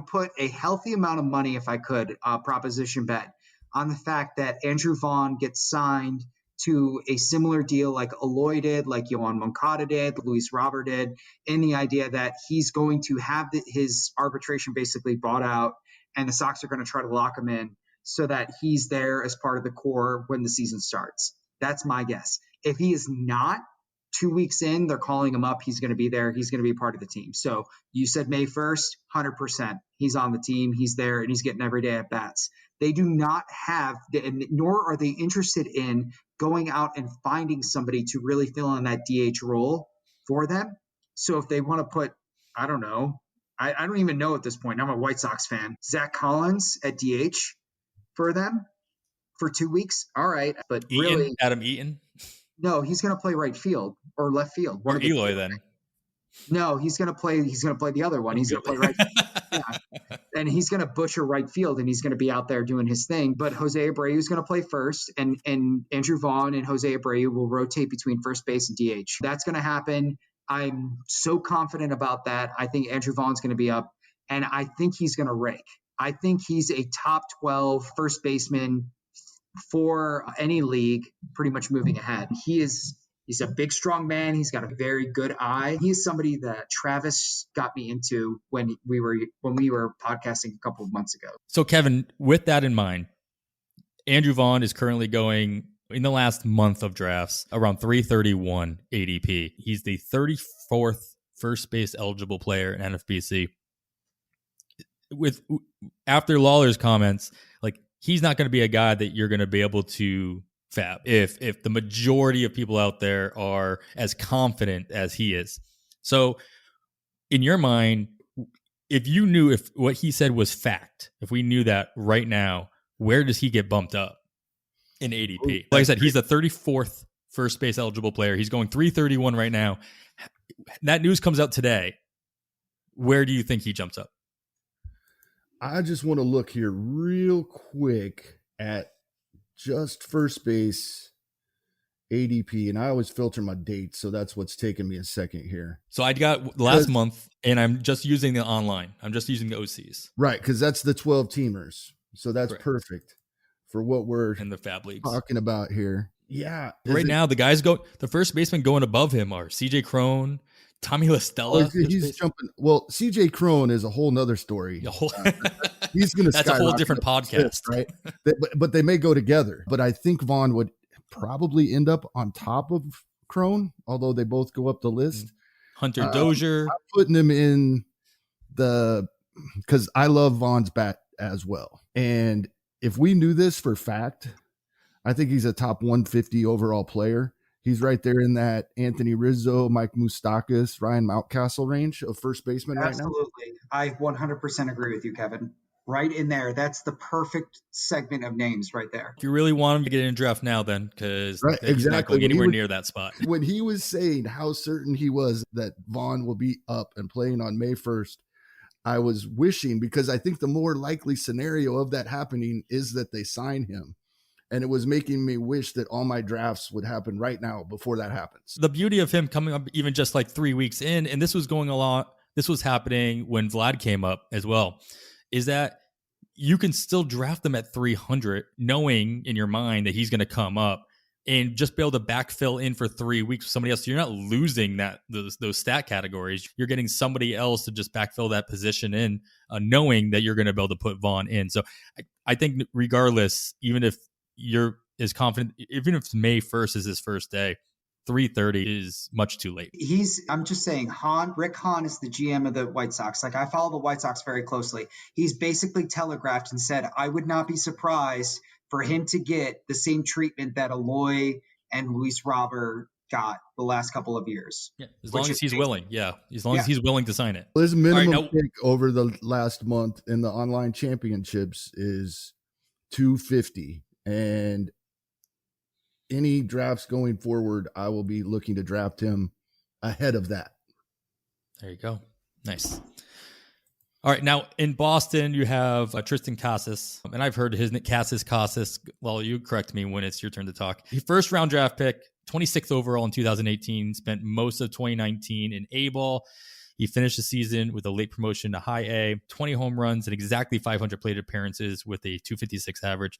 Speaker 10: put a healthy amount of money, if I could, proposition bet on the fact that Andrew Vaughn gets signed to a similar deal like Eloy did, like Yohan Moncada did, Luis Robert did, in the idea that he's going to have his arbitration basically bought out, and the Sox are going to try to lock him in so that he's there as part of the core when the season starts. That's my guess. If he is not, 2 weeks in, they're calling him up. He's going to be there. He's going to be a part of the team. So you said May 1st, 100%. He's on the team. He's there, and he's getting every day at bats. They do not have, nor are they interested in going out and finding somebody to really fill in that DH role for them. So if they want to put, I don't know, I don't even know at this point. I'm a White Sox fan. Zach Collins at DH for them for 2 weeks. All right. But really,
Speaker 8: Adam Eaton?
Speaker 10: No, he's going to play right field or left field.
Speaker 8: Or Eloy then.
Speaker 10: No, he's going to play the other one. He's going to play right. Yeah. And he's going to butcher right field, and he's going to be out there doing his thing. But Jose Abreu is going to play first, and Andrew Vaughn and Jose Abreu will rotate between first base and DH. That's going to happen. I'm so confident about that. I think Andrew Vaughn's going to be up, and I think he's going to rake. I think he's a top 12 first baseman for any league, pretty much moving ahead. He's a big, strong man. He's got a very good eye. He's somebody that Travis got me into when we were podcasting a couple of months ago.
Speaker 8: So Kevin, with that in mind, Andrew Vaughn is currently going in the last month of drafts, around 331 ADP. He's the 34th first base eligible player in NFBC. After Lawler's comments, like, he's not going to be a guy that you're going to be able to fab if the majority of people out there are as confident as he is. So in your mind, if you knew if what he said was fact, if we knew that right now, where does he get bumped up in ADP? Like I said, he's the 34th first base eligible player. He's going 331 right now. That news comes out today. Where do you think he jumps up?
Speaker 9: I just want to look here real quick at just first base ADP, and I always filter my dates, so that's what's taking me a second here.
Speaker 8: So I got last month, and I'm just using the online. I'm just using the OCs.
Speaker 9: Right, because that's the 12 teamers. So that's
Speaker 8: Correct.
Speaker 9: Perfect for what we're
Speaker 8: in the fab leagues
Speaker 9: talking about here. Yeah.
Speaker 8: Right now, the first baseman going above him are CJ Cron, Tommy LaStella.
Speaker 9: He's jumping. Well, CJ Cron is a whole nother story. He's going to.
Speaker 8: That's a whole different podcast,
Speaker 9: right? But they may go together. But I think Vaughn would probably end up on top of Cron, although they both go up the list.
Speaker 8: Hunter Dozier.
Speaker 9: I'm putting him in because I love Vaughn's bat as well. And if we knew this for fact, I think he's a top 150 overall player. He's right there in that Anthony Rizzo, Mike Moustakas, Ryan Mountcastle range of first baseman right now.
Speaker 10: Absolutely. I 100% agree with you, Kevin. Right in there. That's the perfect segment of names right there.
Speaker 8: If you really want him to get in draft now, then, because
Speaker 9: exactly.
Speaker 8: he's not going anywhere near that spot.
Speaker 9: When he was saying how certain he was that Vaughn will be up and playing on May 1st, I was wishing, because I think the more likely scenario of that happening is that they sign him. And it was making me wish that all my drafts would happen right now before that happens.
Speaker 8: The beauty of him coming up even just like 3 weeks in, and this was going along, this was happening when Vlad came up as well, is that you can still draft him at 300, knowing in your mind that he's going to come up and just be able to backfill in for 3 weeks with somebody else. So you're not losing those stat categories. You're getting somebody else to just backfill that position in, knowing that you're going to be able to put Vaughn in. So I think regardless, even if you're as confident, even if May 1st is his first day, 330 is much too late.
Speaker 10: I'm just saying, Rick Hahn is the GM of the White Sox. Like, I follow the White Sox very closely. He's basically telegraphed and said, I would not be surprised for him to get the same treatment that Eloy and Luis Robert got the last couple of years.
Speaker 8: Yeah, as long as he's willing. Yeah, as long as he's willing to sign it.
Speaker 9: Well, his minimum pick over the last month in the online championships is 250. And any drafts going forward, I will be looking to draft him ahead of that.
Speaker 8: There you go. Nice. All right. Now in Boston, you have Triston Casas, and I've heard his Casas. Well, you correct me when it's your turn to talk. First round draft pick, 26th overall in 2018, spent most of 2019 in A-ball. He finished the season with a late promotion to high A, 20 home runs and exactly 500 plate appearances with a 256 average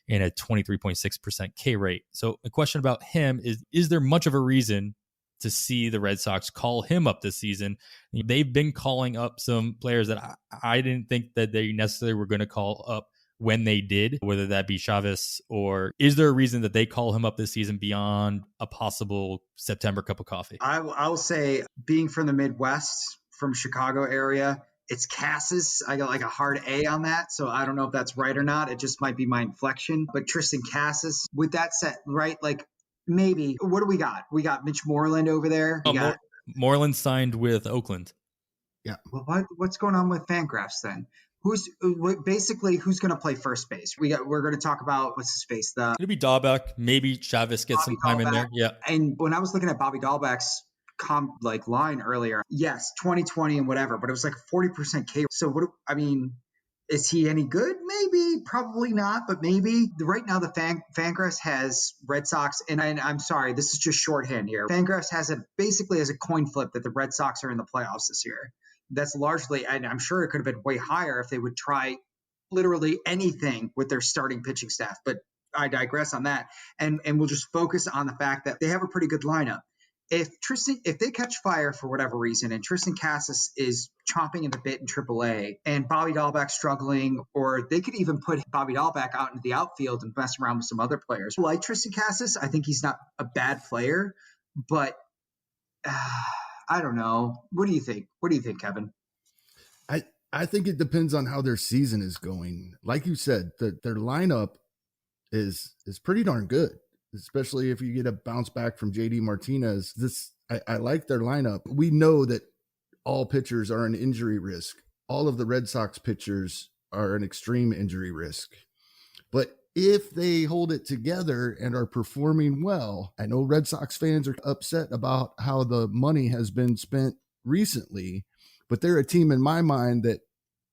Speaker 8: and a 23.6% K rate. So the question about him is there much of a reason to see the Red Sox call him up this season? They've been calling up some players that I didn't think that they necessarily were going to call up when they did, whether that be Chavez, or is there a reason that they call him up this season beyond a possible September cup of coffee?
Speaker 10: I will say, being from the Midwest, from Chicago area, it's Casas. I got like a hard A on that, so I don't know if that's right or not. It just might be my inflection. But Triston Casas, with that set, right? Like, maybe. What do we got? We got Mitch Moreland over there.
Speaker 8: Moreland signed with Oakland.
Speaker 10: Yeah. Well, what's going on with Fangraphs then? Who's going to play first base? We're going to talk about what's his face.
Speaker 8: It'll be Dahlbeck. Maybe Chavez gets some time in there. Yeah.
Speaker 10: And when I was looking at Bobby Dahlbeck's line earlier, yes, 2020 and whatever, but it was like 40% K. So is he any good? Maybe, probably not, but maybe. Right now, the Fangraphs has Red Sox, and I'm sorry, this is just shorthand here. Fangraphs has basically as a coin flip that the Red Sox are in the playoffs this year. That's largely, and I'm sure it could have been way higher if they would try literally anything with their starting pitching staff, but I digress on that. And we'll just focus on the fact that they have a pretty good lineup. if they catch fire for whatever reason, and Triston Casas is chomping at the bit in AAA, and Bobby Dahlbeck's struggling, or they could even put Bobby Dahlbeck out into the outfield and mess around with some other players. Like Triston Casas, I think he's not a bad player, but I don't know. What do you think? What do you think, Kevin?
Speaker 9: I think it depends on how their season is going. Like you said, their lineup is pretty darn good, especially if you get a bounce back from JD Martinez. I like their lineup. We know that all pitchers are an injury risk. All of the Red Sox pitchers are an extreme injury risk. But if they hold it together and are performing well, I know Red Sox fans are upset about how the money has been spent recently, but they're a team in my mind that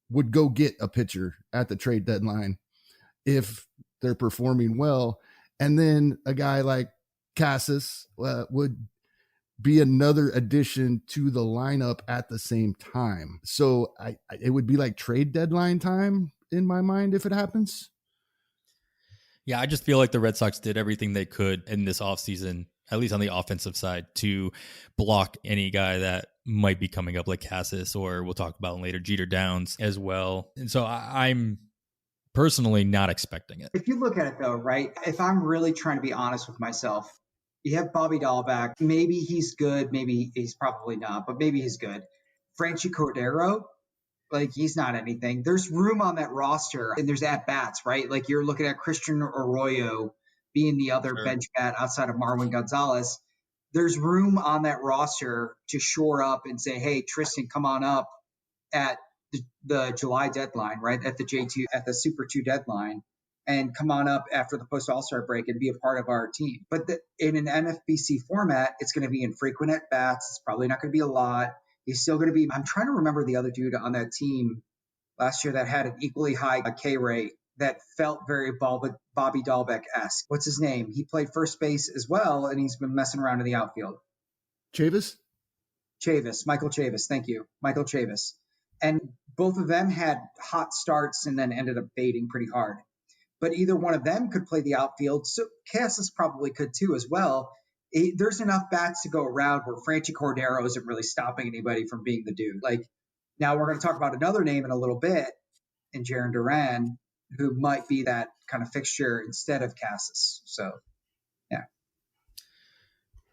Speaker 9: would go get a pitcher at the trade deadline if they're performing well. And then a guy like Casas would be another addition to the lineup at the same time. So it would be like trade deadline time in my mind if it happens.
Speaker 8: Yeah, I just feel like the Red Sox did everything they could in this offseason, at least on the offensive side, to block any guy that might be coming up like Casas, or we'll talk about later, Jeter Downs as well. And so I'm personally not expecting it.
Speaker 10: If you look at it though, right, if I'm really trying to be honest with myself, you have Bobby Dahlbeck. Maybe he's good. Maybe he's probably not, but maybe he's good. Franchi Cordero, like he's not anything. There's room on that roster and there's at-bats, right? Like you're looking at Christian Arroyo being the other bench bat outside of Marwin Gonzalez. There's room on that roster to shore up and say, hey, Triston, come on up at the July deadline, right? At the J2, at the Super 2 deadline, and come on up after the post All-Star break and be a part of our team. But in an NFBC format, it's going to be infrequent at bats. It's probably not going to be a lot. He's still going to be, I'm trying to remember the other dude on that team last year that had an equally high K rate that felt very Bobby Dahlbeck-esque. What's his name? He played first base as well, and he's been messing around in the outfield.
Speaker 9: Chavis,
Speaker 10: Michael Chavis. Thank you. Michael Chavis. And both of them had hot starts and then ended up fading pretty hard. But either one of them could play the outfield. So Casas probably could too as well. There's enough bats to go around where Franchi Cordero isn't really stopping anybody from being the dude. Like now we're going to talk about another name in a little bit, in Jarren Duran, who might be that kind of fixture instead of Casas. So, yeah.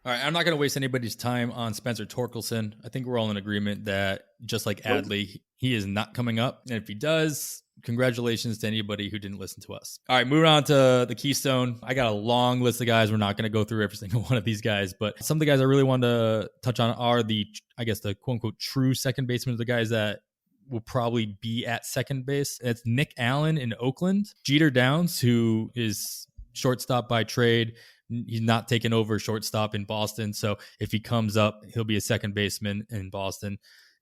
Speaker 8: All right, I'm not going to waste anybody's time on Spencer Torkelson. I think we're all in agreement that just like Adley, he is not coming up. And if he does, congratulations to anybody who didn't listen to us. All right, moving on to the Keystone. I got a long list of guys. We're not going to go through every single one of these guys, but some of the guys I really wanted to touch on are the quote unquote true second basemen, the guys that will probably be at second base. It's Nick Allen in Oakland, Jeter Downs, who is shortstop by trade. He's not taking over shortstop in Boston. So if he comes up, he'll be a second baseman in Boston.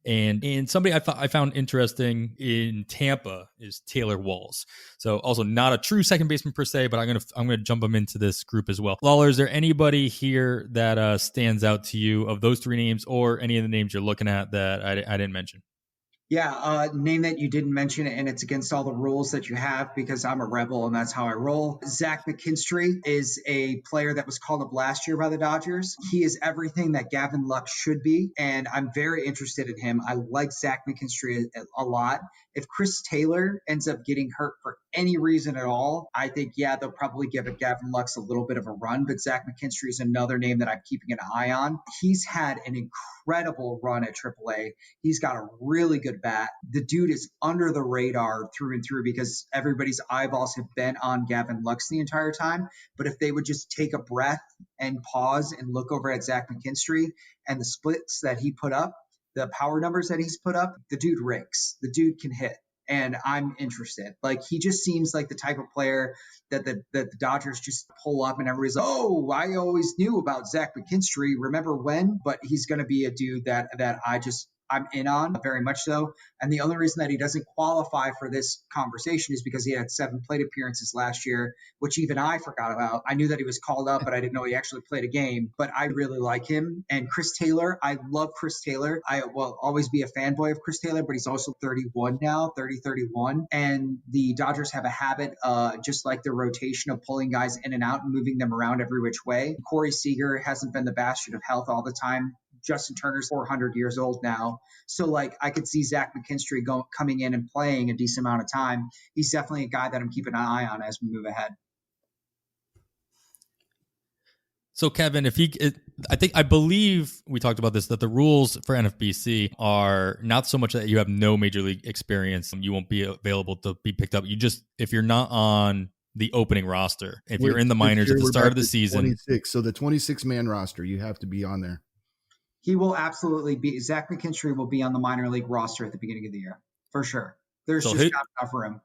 Speaker 8: And somebody I found interesting in Tampa is Taylor Walls. So also not a true second baseman per se, but I'm gonna jump him into this group as well. Lawler, is there anybody here that stands out to you of those three names, or any of the names you're looking at that I didn't mention?
Speaker 10: Yeah, name that you didn't mention, and it's against all the rules that you have because I'm a rebel and that's how I roll. Zach McKinstry is a player that was called up last year by the Dodgers. He is everything that Gavin Lux should be, and I'm very interested in him. I like Zach McKinstry a lot. If Chris Taylor ends up getting hurt for any reason at all, I think, yeah, they'll probably give Gavin Lux a little bit of a run, but Zach McKinstry is another name that I'm keeping an eye on. He's had an incredible run at AAA. He's got a really good bat. The dude is under the radar through and through because everybody's eyeballs have been on Gavin Lux the entire time. But if they would just take a breath and pause and look over at Zach McKinstry and the splits that he put up, the power numbers that he's put up, the dude rakes. The dude can hit. And I'm interested. Like, he just seems like the type of player that the Dodgers just pull up and everybody's like, oh, I always knew about Zach McKinstry. Remember when? But he's going to be a dude that I'm in on, very much so. And the only reason that he doesn't qualify for this conversation is because he had 7 plate appearances last year, which even I forgot about. I knew that he was called up, but I didn't know he actually played a game. But I really like him. And Chris Taylor, I love Chris Taylor. I will always be a fanboy of Chris Taylor, but he's also 31 now, 31. And the Dodgers have a habit, just like the rotation of pulling guys in and out and moving them around every which way. Corey Seager hasn't been the bastion of health all the time. Justin Turner's 400 years old now. So, like, I could see Zach McKinstry coming in and playing a decent amount of time. He's definitely a guy that I'm keeping an eye on as we move ahead.
Speaker 8: So, Kevin, I believe we talked about this, that the rules for NFBC are not so much that you have no major league experience, you won't be available to be picked up. If you're not on the opening roster, if you're in the minors at the start of the season.
Speaker 9: 26. So the 26-man roster, you have to be on there.
Speaker 10: He will absolutely be. Zach McKinstry will be on the minor league roster at the beginning of the year, for sure. There's not enough room.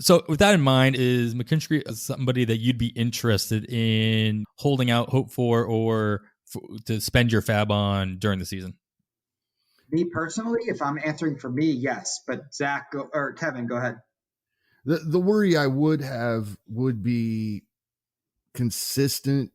Speaker 8: So with that in mind, is McKinstry somebody that you'd be interested in holding out hope for, or to spend your fab on during the season?
Speaker 10: Me personally, if I'm answering for me, yes. But Zach or Kevin, go ahead.
Speaker 9: The worry I would have would be consistent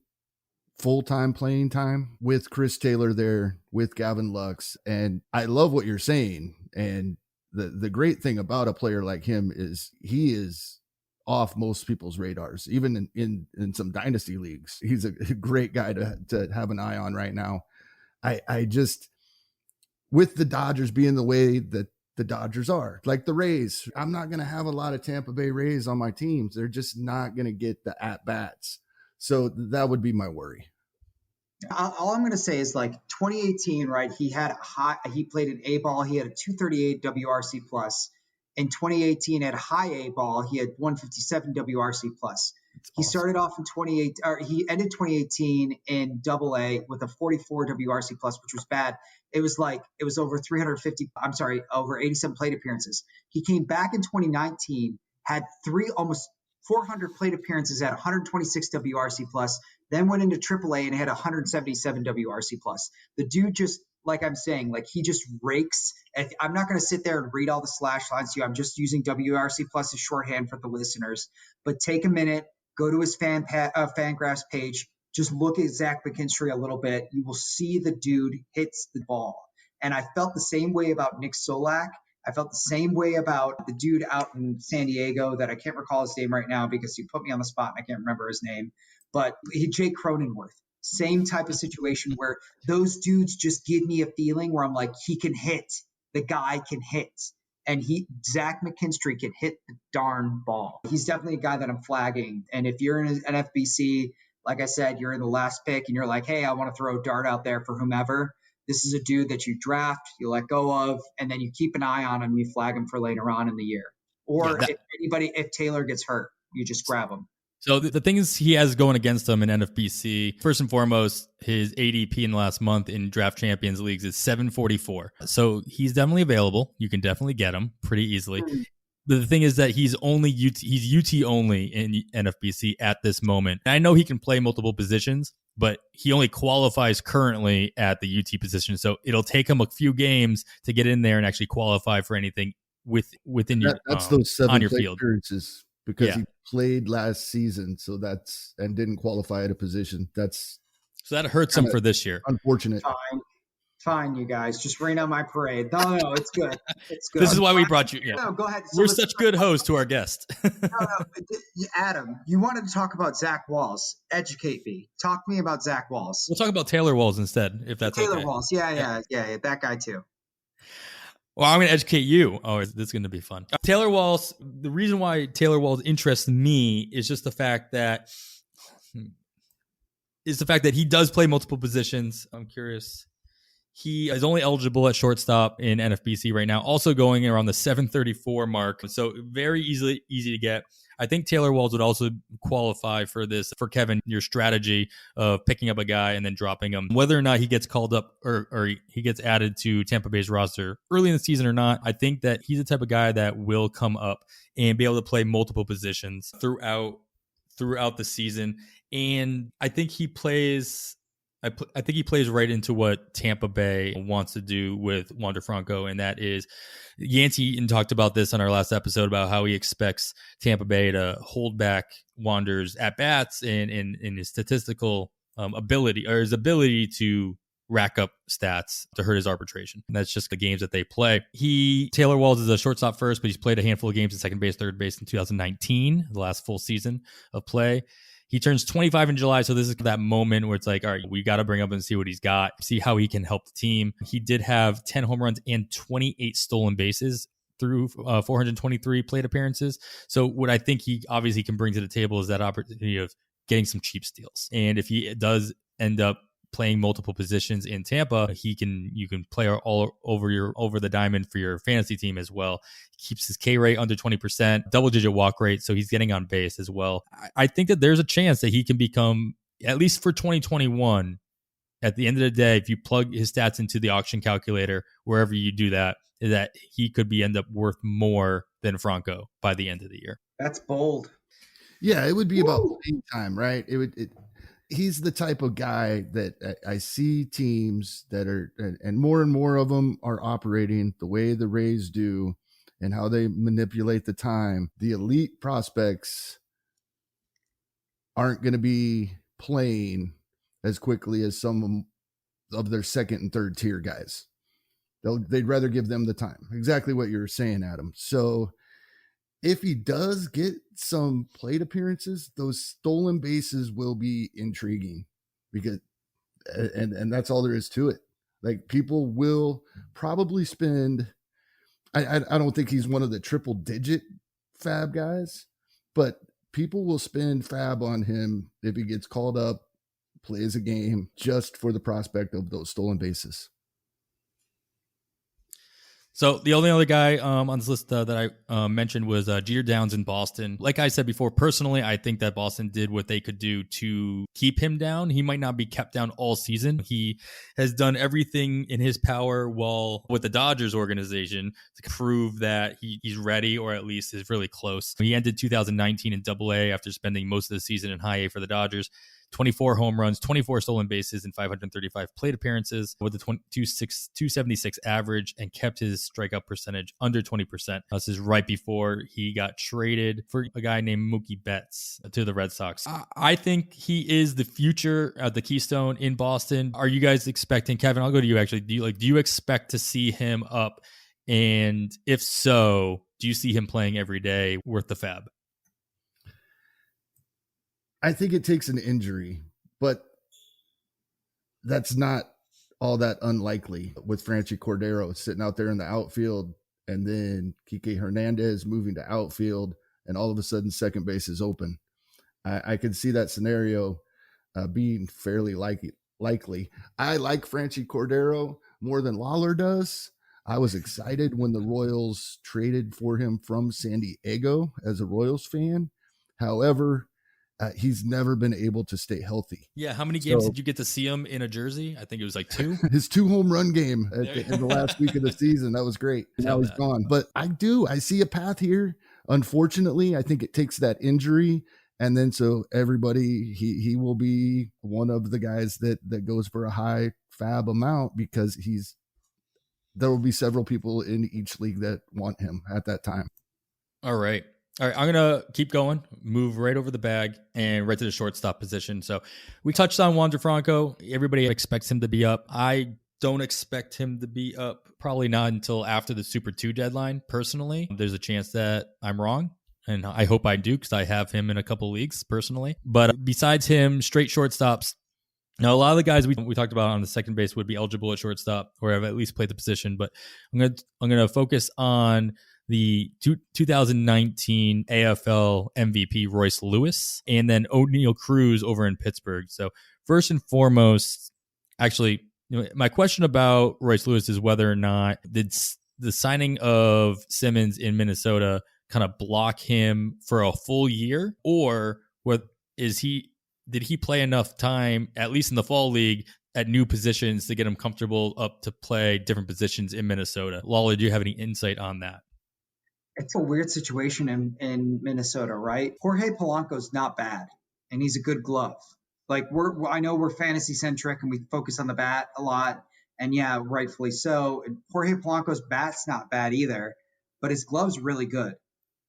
Speaker 9: full-time playing time with Chris Taylor there, with Gavin Lux. And I love what you're saying. And the great thing about a player like him is he is off most people's radars, even in some dynasty leagues. He's a great guy to have an eye on right now. I just, with the Dodgers being the way that the Dodgers are, like the Rays, I'm not going to have a lot of Tampa Bay Rays on my teams. They're just not going to get the at-bats. So that would be my worry.
Speaker 10: All I'm going to say is, like, 2018, right? He played an A ball. He had a 238 WRC plus. In 2018, at high A ball, he had 157 WRC plus. He started off in he ended 2018 in Double A with a 44 WRC plus, which was bad. It was over over 87 plate appearances. He came back in 2019, had almost 400 plate appearances at 126 WRC plus, then went into AAA and had 177 WRC plus. The dude just, like I'm saying, like, he just rakes. I'm not going to sit there and read all the slash lines to you. I'm just using WRC plus as shorthand for the listeners. But take a minute, go to his Fangraphs page, just look at Zach McKinstry a little bit. You will see the dude hits the ball. And I felt the same way about Nick Solak. I felt the same way about the dude out in San Diego that I can't recall his name right now because you put me on the spot and I can't remember his name. But Jake Cronenworth, same type of situation where those dudes just give me a feeling where I'm like, he can hit. The guy can hit. And Zach McKinstry can hit the darn ball. He's definitely a guy that I'm flagging. And if you're in an FBC, like I said, you're in the last pick and you're like, hey, I want to throw a dart out there for whomever. This is a dude that you draft, you let go of, and then you keep an eye on him, you flag him for later on in the year. Or if Taylor gets hurt, you just grab him.
Speaker 8: So the things he has going against him in NFBC, first and foremost, his ADP in the last month in Draft Champions Leagues is 744. So he's definitely available. You can definitely get him pretty easily. But the thing is that he's UT only in NFBC at this moment. And I know he can play multiple positions, but he only qualifies currently at the UT position. So it'll take him a few games to get in there and actually qualify for anything within
Speaker 9: that's those 7
Speaker 8: on your field
Speaker 9: appearances because he played last season. So and didn't qualify at a position.
Speaker 8: So that hurts him for this year.
Speaker 9: Unfortunate.
Speaker 10: Fine, you guys. Just rain on my parade. No, it's good. It's good.
Speaker 8: This is why we brought you. Yeah.
Speaker 10: No, go ahead.
Speaker 8: We're such good hosts to our guest.
Speaker 10: Adam, you wanted to talk about Zach Walls. Educate me. Talk to me about Zach Walls.
Speaker 8: We'll talk about Taylor Walls instead, if that's
Speaker 10: Taylor
Speaker 8: okay.
Speaker 10: Walls. Yeah. That guy too.
Speaker 8: Well, I'm going to educate you. Oh, this is going to be fun. Taylor Walls, the reason why Taylor Walls interests me is just the fact that he does play multiple positions. I'm curious. He is only eligible at shortstop in NFBC right now, also going around the 734 mark. So very easy to get. I think Taylor Walls would also qualify for this, for Kevin, your strategy of picking up a guy and then dropping him. Whether or not he gets called up or he gets added to Tampa Bay's roster early in the season or not, I think that he's the type of guy that will come up and be able to play multiple positions throughout the season. And I think he plays I think he plays right into what Tampa Bay wants to do with Wander Franco, and that is Yancey Eaton talked about this on our last episode about how he expects Tampa Bay to hold back Wander's at-bats and his statistical ability, or his ability to rack up stats to hurt his arbitration. And that's just the games that they play. Taylor Walls is a shortstop first, but he's played a handful of games at second base, third base in 2019, the last full season of play. He turns 25 in July, so this is that moment where it's like, all right, we got to bring up and see what he's got, see how he can help the team. He did have 10 home runs and 28 stolen bases through 423 plate appearances. So what I think he obviously can bring to the table is that opportunity of getting some cheap steals. And if he does end up playing multiple positions in Tampa, you can play all over the diamond for your fantasy team as well. He keeps his K rate under 20%, double-digit walk rate, so he's getting on base as well. I think that there's a chance that he can become, at least for 2021, at the end of the day, if you plug his stats into the auction calculator, wherever you do that, is that he could end up worth more than Franco by the end of the year.
Speaker 10: That's bold.
Speaker 9: Yeah, it would be about playing time, right? He's the type of guy that I see teams that are, and more of them are operating the way the Rays do and how they manipulate the time. The elite prospects aren't going to be playing as quickly as some of their second and third tier guys. They'd rather give them the time. Exactly what you're saying, Adam. So if he does get some plate appearances, those stolen bases will be intriguing because, and that's all there is to it. Like, people will probably spend, I don't think he's one of the triple digit fab guys, but people will spend fab on him if he gets called up, plays a game, just for the prospect of those stolen bases.
Speaker 8: So the only other guy on this list that I mentioned was Jeter Downs in Boston. Like I said before, personally, I think that Boston did what they could do to keep him down. He might not be kept down all season. He has done everything in his power while with the Dodgers organization to prove that he's ready, or at least is really close. He ended 2019 in Double-A after spending most of the season in High A for the Dodgers. 24 home runs, 24 stolen bases, and 535 plate appearances with a 276 average, and kept his strikeout percentage under 20%. This is right before he got traded for a guy named Mookie Betts to the Red Sox. I think he is the future of the Keystone in Boston. Are you guys expecting, Kevin, I'll go to you actually. Do you expect to see him up? And if so, do you see him playing every day worth the fab?
Speaker 9: I think it takes an injury, but that's not all that unlikely with Franchi Cordero sitting out there in the outfield, and then Kike Hernandez moving to outfield, and all of a sudden second base is open. I could see that scenario being fairly likely. I like Franchi Cordero more than Lawler does. I was excited when the Royals traded for him from San Diego as a Royals fan. However, he's never been able to stay healthy.
Speaker 8: Yeah. How many games did you get to see him in a jersey? I think it was like 2.
Speaker 9: His 2 home run game in the last week of the season. That was great. Now he's gone. But I see a path here. Unfortunately, I think it takes that injury. And then so everybody, he will be one of the guys that goes for a high fab amount, because there will be several people in each league that want him at that time.
Speaker 8: All right. I'm going to keep going, move right over the bag, and right to the shortstop position. So we touched on Wander Franco. Everybody expects him to be up. I don't expect him to be up, probably not until after the Super 2 deadline, personally. There's a chance that I'm wrong, and I hope I do, because I have him in a couple leagues personally. But besides him, straight shortstops. Now, a lot of the guys we talked about on the second base would be eligible at shortstop, or have at least played the position. But I'm going to focus on the 2019 AFL MVP Royce Lewis, and then O'Neal Cruz over in Pittsburgh. So first and foremost, actually, my question about Royce Lewis is whether or not did the signing of Simmons in Minnesota kind of block him for a full year, or did he play enough time, at least in the fall league, at new positions to get him comfortable up to play different positions in Minnesota? Lawler, do you have any insight on that?
Speaker 10: It's a weird situation in Minnesota, right? Jorge Polanco's not bad, and he's a good glove. Like I know we're fantasy centric and we focus on the bat a lot, and yeah, rightfully so. And Jorge Polanco's bat's not bad either, but his glove's really good.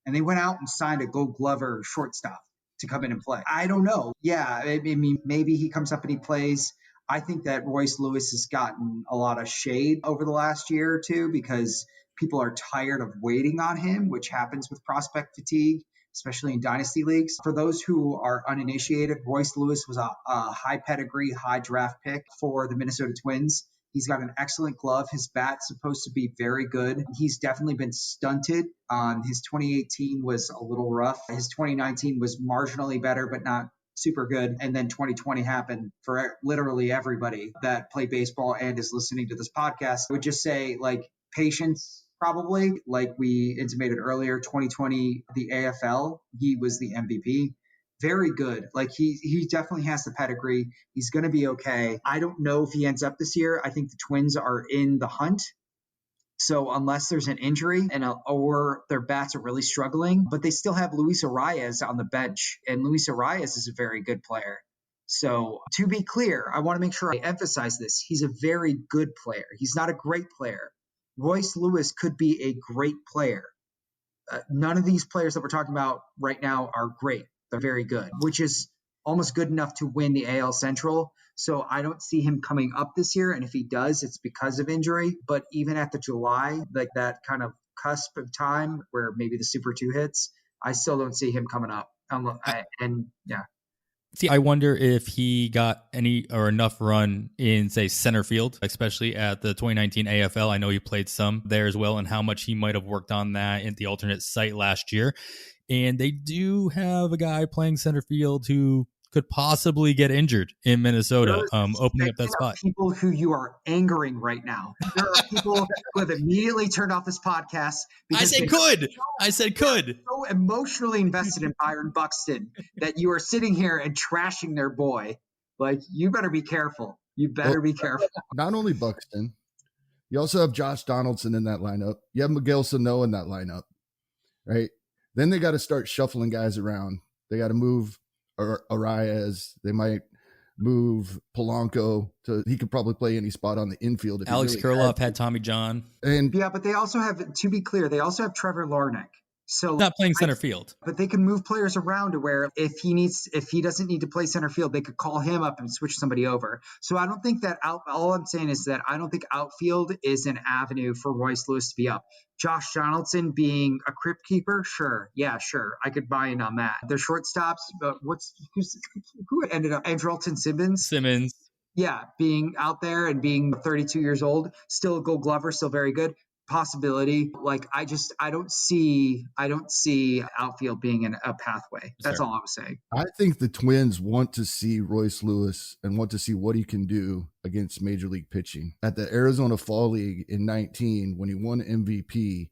Speaker 10: And they went out and signed a Gold Glover shortstop to come in and play. I don't know. Yeah, I mean, maybe he comes up and he plays. I think that Royce Lewis has gotten a lot of shade over the last year or two because people are tired of waiting on him, which happens with prospect fatigue, especially in dynasty leagues. For those who are uninitiated, Royce Lewis was a high pedigree, high draft pick for the Minnesota Twins. He's got an excellent glove. His bat's supposed to be very good. He's definitely been stunted. His 2018 was a little rough. His 2019 was marginally better, but not super good. And then 2020 happened for literally everybody that played baseball and is listening to this podcast. I would just say, like, patience, probably. Like we intimated earlier, 2020, the AFL, he was the MVP. Very good. Like he definitely has the pedigree. He's going to be okay. I don't know if he ends up this year. I think the Twins are in the hunt. So unless there's an injury or their bats are really struggling, but they still have Luis Arias on the bench, and Luis Arias is a very good player. So to be clear, I want to make sure I emphasize this. He's a very good player. He's not a great player. Royce Lewis could be a great player. None of these players that we're talking about right now are great. They're very good, which is almost good enough to win the AL Central. So I don't see him coming up this year. And if he does, it's because of injury. But even at the July, like that kind of cusp of time where maybe the Super 2 hits, I still don't see him coming up.
Speaker 8: See, I wonder if he got any or enough run in, say, center field, especially at the 2019 AFL. I know he played some there as well, and how much he might have worked on that in the alternate site last year. And they do have a guy playing center field who could possibly get injured in Minnesota, opening up that spot.
Speaker 10: People who you are angering right now. There are people who have immediately turned off this podcast.
Speaker 8: I said could.
Speaker 10: So emotionally invested in Byron Buxton that you are sitting here and trashing their boy. Like, you better be careful. You better be careful.
Speaker 9: Not only Buxton, you also have Josh Donaldson in that lineup. You have Miguel Sano in that lineup, right? Then they got to start shuffling guys around. They got to move Arias. They might move Polanco he could probably play any spot on the infield.
Speaker 8: Alex Kirilloff had Tommy John.
Speaker 10: But they also have, to be clear, they also have Trevor Larnach. So
Speaker 8: not playing center field,
Speaker 10: but they can move players around to where if he doesn't need to play center field, they could call him up and switch somebody over. So I don't think that all I'm saying is that I don't think outfield is an avenue for Royce Lewis to be up. Josh Donaldson being a crypt keeper, sure. Yeah, sure. I could buy in on that. Their shortstops, but who ended up? Andrelton Simmons. Yeah, being out there and being 32 years old, still a Gold Glover, still very good. Possibility. Like, I don't see outfield being a pathway. That's all I was saying.
Speaker 9: I think the Twins want to see Royce Lewis and want to see what he can do against major league pitching. At the Arizona Fall League in 19, when he won MVP,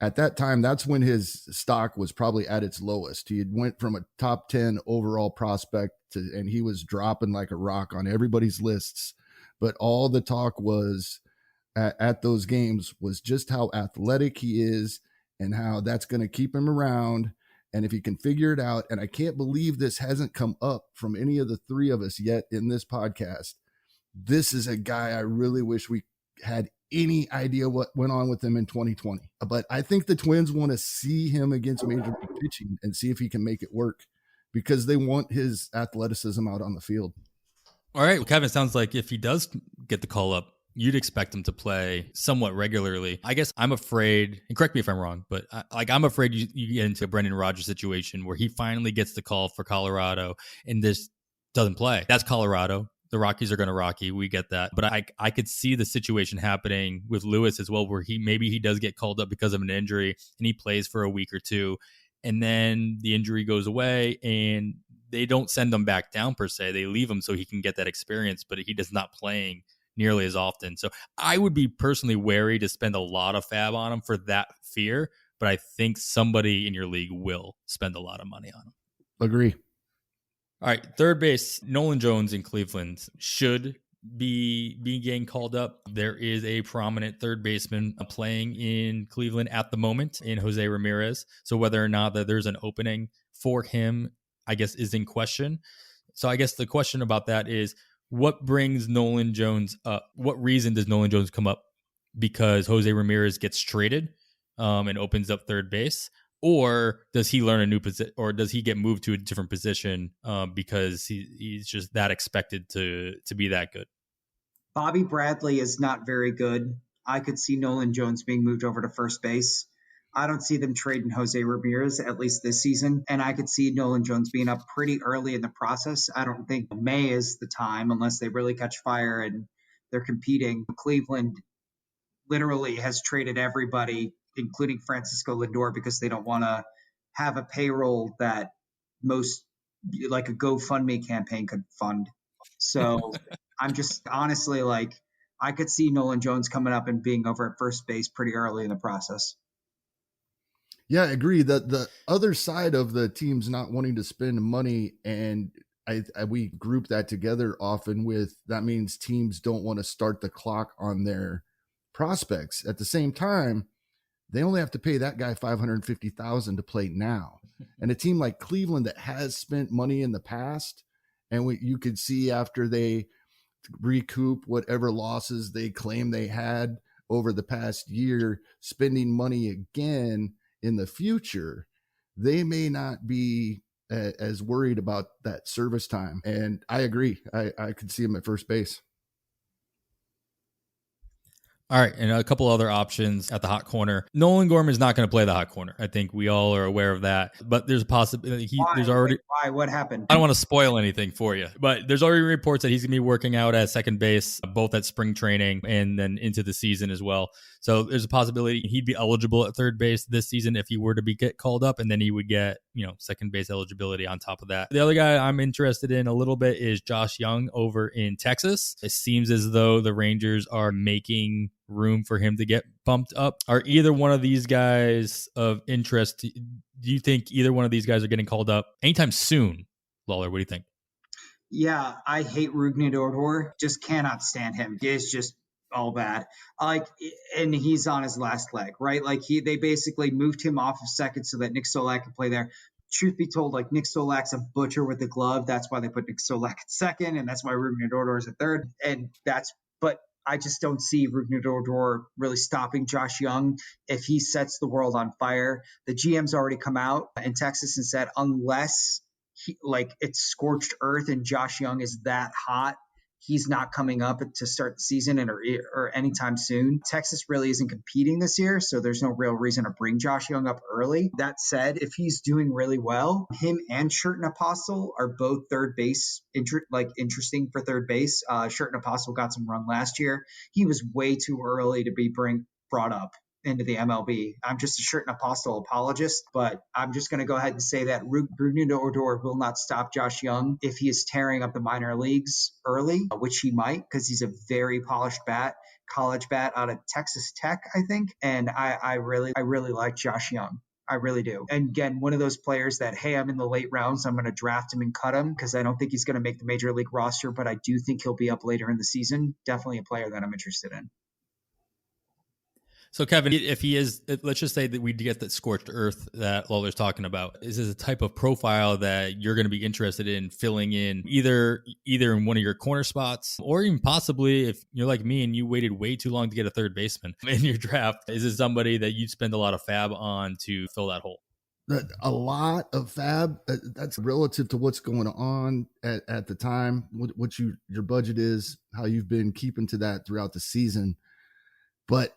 Speaker 9: at that time, that's when his stock was probably at its lowest. He had went from a top 10 overall prospect and he was dropping like a rock on everybody's lists. But all the talk was at those games was just how athletic he is and how that's going to keep him around. And if he can figure it out, and I can't believe this hasn't come up from any of the three of us yet in this podcast, this is a guy I really wish we had any idea what went on with him in 2020. But I think the Twins want to see him against major league pitching and see if he can make it work because they want his athleticism out on the field.
Speaker 8: All right. Well, Kevin, sounds like if he does get the call up, you'd expect him to play somewhat regularly. I guess I'm afraid, and correct me if I'm wrong, but I'm afraid you get into a Brendan Rodgers situation where he finally gets the call for Colorado and this doesn't play. That's Colorado. The Rockies are going to Rocky. We get that. But I could see the situation happening with Lewis as well, where he does get called up because of an injury and he plays for a week or two. And then the injury goes away and they don't send him back down per se. They leave him so he can get that experience, but he does not playing nearly as often. So I would be personally wary to spend a lot of fab on him for that fear, but I think somebody in your league will spend a lot of money on him.
Speaker 9: Agree.
Speaker 8: All right, third base, Nolan Jones in Cleveland should be getting called up. There is a prominent third baseman playing in Cleveland at the moment in Jose Ramirez. So whether or not that there's an opening for him, I guess, is in question. So I guess the question about that is, what brings Nolan Jones up? What reason does Nolan Jones come up? Because Jose Ramirez gets traded and opens up third base? Or does he learn a new position, or does he get moved to a different position because he's just that expected to be that good?
Speaker 10: Bobby Bradley is not very good. I could see Nolan Jones being moved over to first base. I don't see them trading Jose Ramirez, at least this season. And I could see Nolan Jones being up pretty early in the process. I don't think May is the time unless they really catch fire and they're competing. Cleveland literally has traded everybody, including Francisco Lindor, because they don't want to have a payroll that most, like a GoFundMe campaign, could fund. So I'm just honestly like, I could see Nolan Jones coming up and being over at first base pretty early in the process.
Speaker 9: Yeah, I agree that the other side of the teams not wanting to spend money, and we group that together often with, that means teams don't want to start the clock on their prospects. At the same time, they only have to pay that guy $550,000 to play now. And a team like Cleveland that has spent money in the past, and you could see after they recoup whatever losses they claim they had over the past year, spending money again in the future, they may not be as worried about that service time. And I agree. I could see him at first base.
Speaker 8: All right, and a couple other options at the hot corner. Nolan Gorman is not going to play the hot corner. I think we all are aware of that. But there's a possibility.
Speaker 10: Why? What happened?
Speaker 8: I don't want to spoil anything for you, but there's already reports that he's going to be working out at second base, both at spring training and then into the season as well. So there's a possibility he'd be eligible at third base this season if he were to get called up, and then he would get, second base eligibility on top of that. The other guy I'm interested in a little bit is Josh Jung over in Texas. It seems as though the Rangers are making room for him to get bumped up. Are either one of these guys of interest? Do you think either one of these guys are getting called up anytime soon? Lawler, what do you think?
Speaker 10: Yeah, I hate Rougned Odor. Just cannot stand him. It's just all bad. And he's on his last leg, right? They basically moved him off of second so that Nick Solak could play there. Truth be told, Nick Solak's a butcher with the glove. That's why they put Nick Solak at second, and that's why Rougned Odor is at third. But I just don't see Rougned Odor really stopping Josh Jung if he sets the world on fire. The GM's already come out in Texas and said, unless it's scorched earth and Josh Jung is that hot, he's not coming up to start the season or anytime soon. Texas really isn't competing this year, so there's no real reason to bring Josh Jung up early. That said, if he's doing really well, him and Sherten Apostle are both third base, interesting for third base. Sherten Apostle got some run last year. He was way too early to be brought up into the MLB. I'm just a Sherten Apostle apologist, but I'm just going to go ahead and say that Rougned Odor will not stop Josh Jung if he is tearing up the minor leagues early, which he might, because he's a very polished college bat out of Texas Tech, I think. And I really like Josh Jung. I really do. And again, one of those players that, hey, I'm in the late rounds, I'm going to draft him and cut him because I don't think he's going to make the major league roster, but I do think he'll be up later in the season. Definitely a player that I'm interested in.
Speaker 8: So, Kevin, if he is, let's just say that we get that scorched earth that Lawler's talking about, is this a type of profile that you're going to be interested in filling in either in one of your corner spots, or even possibly if you're like me and you waited way too long to get a third baseman in your draft, is this somebody that you'd spend a lot of fab on to fill that hole?
Speaker 9: A lot of fab, that's relative to what's going on at the time, what your budget is, how you've been keeping to that throughout the season. But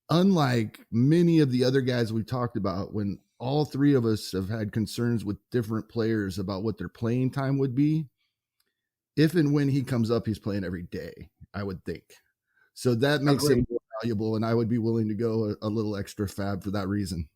Speaker 9: unlike many of the other guys we talked about, when all three of us have had concerns with different players about what their playing time would be, if and when he comes up, he's playing every day, I would think. So that makes him more valuable, and I would be willing to go a little extra fab for that reason.